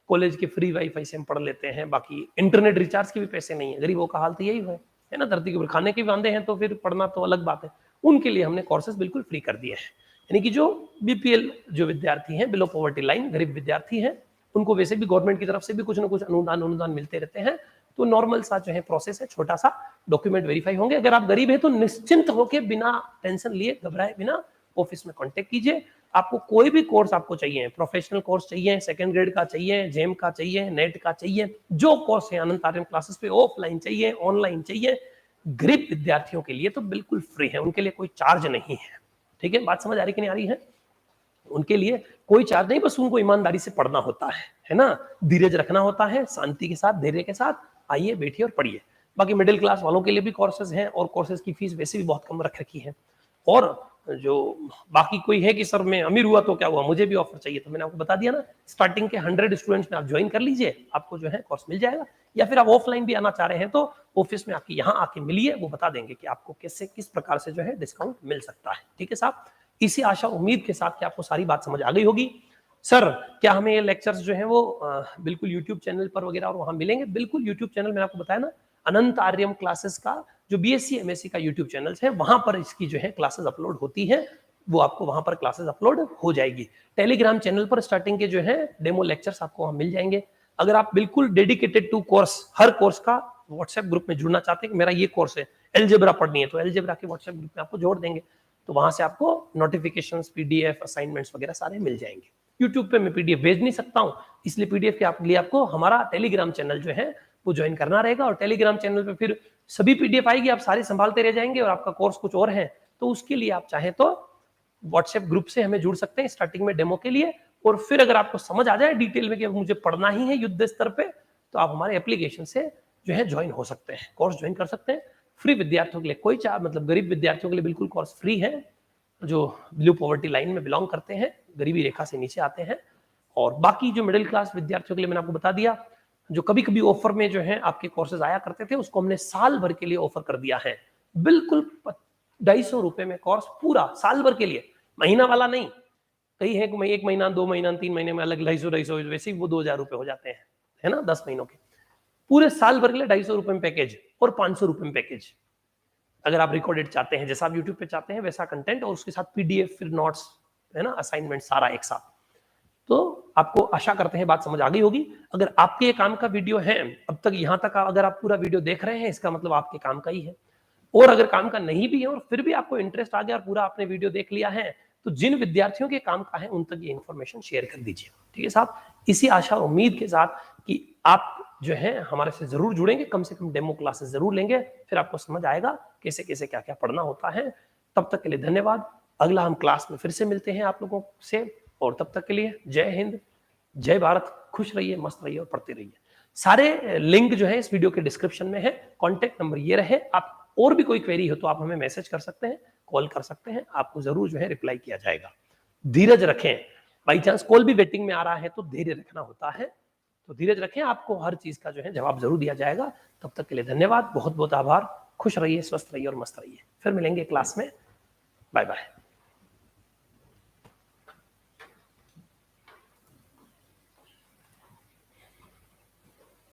कॉलेज के फ्री वाईफाई से हम पढ़ लेते हैं, बाकी इंटरनेट रिचार्ज के भी पैसे नहीं है। गरीबों का हाल तो यही है ना, धरती के ऊपर खाने के वांदे हैं, तो फिर पढ़ना तो अलग बात है। उनके लिए हमने कोर्सेज बिल्कुल फ्री कर दिए हैं। यानी कि जो बीपीएल जो विद्यार्थी हैं, बिलो पॉवर्टी लाइन, गरीब विद्यार्थी हैं, उनको वैसे भी गवर्नमेंट की तरफ से भी कुछ ना कुछ अनुदान मिलते रहते हैं। तो नॉर्मल सा जो है प्रोसेस है, छोटा सा डॉक्यूमेंट वेरीफाई होंगे। अगर आप गरीब हैं तो निश्चिंत होकर, बिना टेंशन लिए, घबराए बिना, ऑफिस में कांटेक्ट कीजिए। आपको कोई भी कोर्स आपको चाहिए, प्रोफेशनल कोर्स चाहिए, सेकंड ग्रेड का चाहिए, जेम का चाहिए, नेट का चाहिए, जो कोर्स है अनंत आर्यम क्लासेस पे, ऑफलाइन चाहिए, ऑनलाइन चाहिए, गरीब विद्यार्थियों के लिए तो बिल्कुल फ्री है, उनके लिए कोई चार्ज नहीं है। ठीक है, बात समझ आ रही कि नहीं आ रही है। उनके लिए कोई चार्ज नहीं, बस उनको ईमानदारी से पढ़ना होता है ना, धीरज रखना होता है, शांति के साथ, धैर्य के साथ आइए, बैठिए और पढ़िए। बाकी मिडिल क्लास वालों के लिए भी कोर्सेज हैं, और कोर्सेज की फीस वैसे भी बहुत कम रख रखी है। और जो बाकी कोई है कि सर मैं अमीर हुआ तो क्या हुआ, मुझे भी ऑफर चाहिए, तो मैंने आपको बता दिया ना, स्टार्टिंग के 100 स्टूडेंट्स में आप ज्वाइन कर लीजिए, आपको जो है कोर्स मिल जाएगा। या फिर आप ऑफलाइन भी आना चाह रहे हैं तो ऑफिस में आके यहाँ आके मिलिए, वो बता देंगे कि आपको कैसे किस प्रकार से जो है डिस्काउंट मिल सकता है। ठीक है साहब, इसी आशा उम्मीद के साथ कि आपको सारी बात समझ आ गई होगी। सर क्या हमें ये लेक्चर्स जो है वो बिल्कुल यूट्यूब चैनल पर वगैरह और वहां मिलेंगे? बिल्कुल यूट्यूब चैनल मैंने आपको बताया ना, अनंत आर्यम क्लासेस का जो बीएससी एमएससी का यूट्यूब चैनल है, वहां पर इसकी जो है क्लासेस अपलोड होती है, वो आपको वहां पर क्लासेस अपलोड हो जाएगी। टेलीग्राम चैनल पर स्टार्टिंग के जो है डेमो लेक्चर्स आपको वहां मिल जाएंगे। अगर आप बिल्कुल डेडिकेटेड टू कोर्स, हर कोर्स का व्हाट्सएप ग्रुप में जुड़ना चाहते हैं कि मेरा ये कोर्स है, एलजेब्रा पढ़नी है, तो एलजेब्रा के व्हाट्सएप ग्रुप में आपको जोड़ देंगे, तो वहां से आपको नोटिफिकेशंस, पीडीएफ, असाइनमेंट्स वगैरह सारे मिल जाएंगे। यूट्यूब पे मैं पीडीएफ भेज नहीं सकता हूं, इसलिए पीडीएफ के लिए आपको हमारा टेलीग्राम चैनल जो है वो ज्वाइन करना रहेगा। और टेलीग्राम चैनल पे फिर सभी पीडीएफ आएगी, आप सारे संभालते रह जाएंगे, और आपका कोर्स कुछ और है तो उसके लिए आप चाहें तो व्हाट्सएप ग्रुप से हमें जुड़ सकते हैं स्टार्टिंग में डेमो के लिए। और फिर अगर आपको समझ आ जाए डिटेल में कि मुझे पढ़ना ही है युद्ध स्तर पे, तो आप हमारे एप्लीकेशन से जो है ज्वाइन हो सकते हैं, कोर्स ज्वाइन कर सकते हैं। फ्री विद्यार्थियों के लिए कोई चार्ज, मतलब गरीब विद्यार्थियों के लिए बिल्कुल कोर्स फ्री है, जो ब्लू पॉवर्टी लाइन में बिलोंग करते हैं, गरीबी रेखा से नीचे आते हैं। और बाकी जो मिडिल क्लास विद्यार्थियों के लिए मैंने आपको बता दिया, जो कभी कभी ऑफर में जो है आपके कोर्सेज आया करते थे, उसको हमने साल भर के लिए ऑफर कर दिया है। बिल्कुल 250 रुपए में कोर्स पूरा साल भर के लिए, महीना वाला नहीं। कई है कि 1 महीना, 2 महीना, 3 महीने में अलग 250 वैसे ही वो 2000 रुपए हो जाते हैं, है ना, 10 महीनों के। पूरे साल भर के लिए 250 रुपए में पैकेज, और 500 रुपए में पैकेज। अगर आप रिकॉर्डेड चाहते हैं, जैसा आप यूट्यूब पे चाहते हैं वैसा कंटेंट, और उसके साथ पीडीएफ, फिर नोट्स, है ना, असाइनमेंट सारा एक साथ। तो आपको आशा करते हैं बात समझ आ गई होगी। अगर आपके काम का वीडियो है, अब तक यहां तक अगर आप पूरा वीडियो देख रहे हैं, इसका मतलब आपके काम का ही है। और अगर काम का नहीं भी है और फिर भी आपको इंटरेस्ट आ गया और पूरा आपने वीडियो देख लिया है, तो जिन विद्यार्थियों के काम का है उन तक ये इन्फॉर्मेशन शेयर कर दीजिए। ठीक है साहब, इसी आशा और उम्मीद के साथ कि आप जो है हमारे से जरूर जुड़ेंगे, कम से कम डेमो क्लासेस जरूर लेंगे, फिर आपको समझ आएगा कैसे कैसे क्या क्या पढ़ना होता है। तब तक के लिए धन्यवाद। अगला हम क्लास में फिर से मिलते हैं आप लोगों से, और तब तक के लिए जय हिंद, जय भारत, खुश रहिए, मस्त रहिए और पढ़ते रहिए। सारे लिंक जो है इस वीडियो के डिस्क्रिप्शन में है, कॉन्टेक्ट नंबर ये रहे। आप और भी कोई क्वेरी हो तो आप हमें मैसेज कर सकते हैं, कॉल कर सकते हैं, आपको जरूर जो है रिप्लाई किया जाएगा। धीरज रखें, बाई चांस कॉल भी वेटिंग में आ रहा है तो धैर्य रखना होता है। तो धीरज रखें, आपको हर चीज का जो है जवाब जरूर दिया जाएगा। तब तक के लिए धन्यवाद, बहुत बहुत आभार। खुश रहिए, स्वस्थ रहिए और मस्त रहिए। फिर मिलेंगे क्लास में। Bye bye.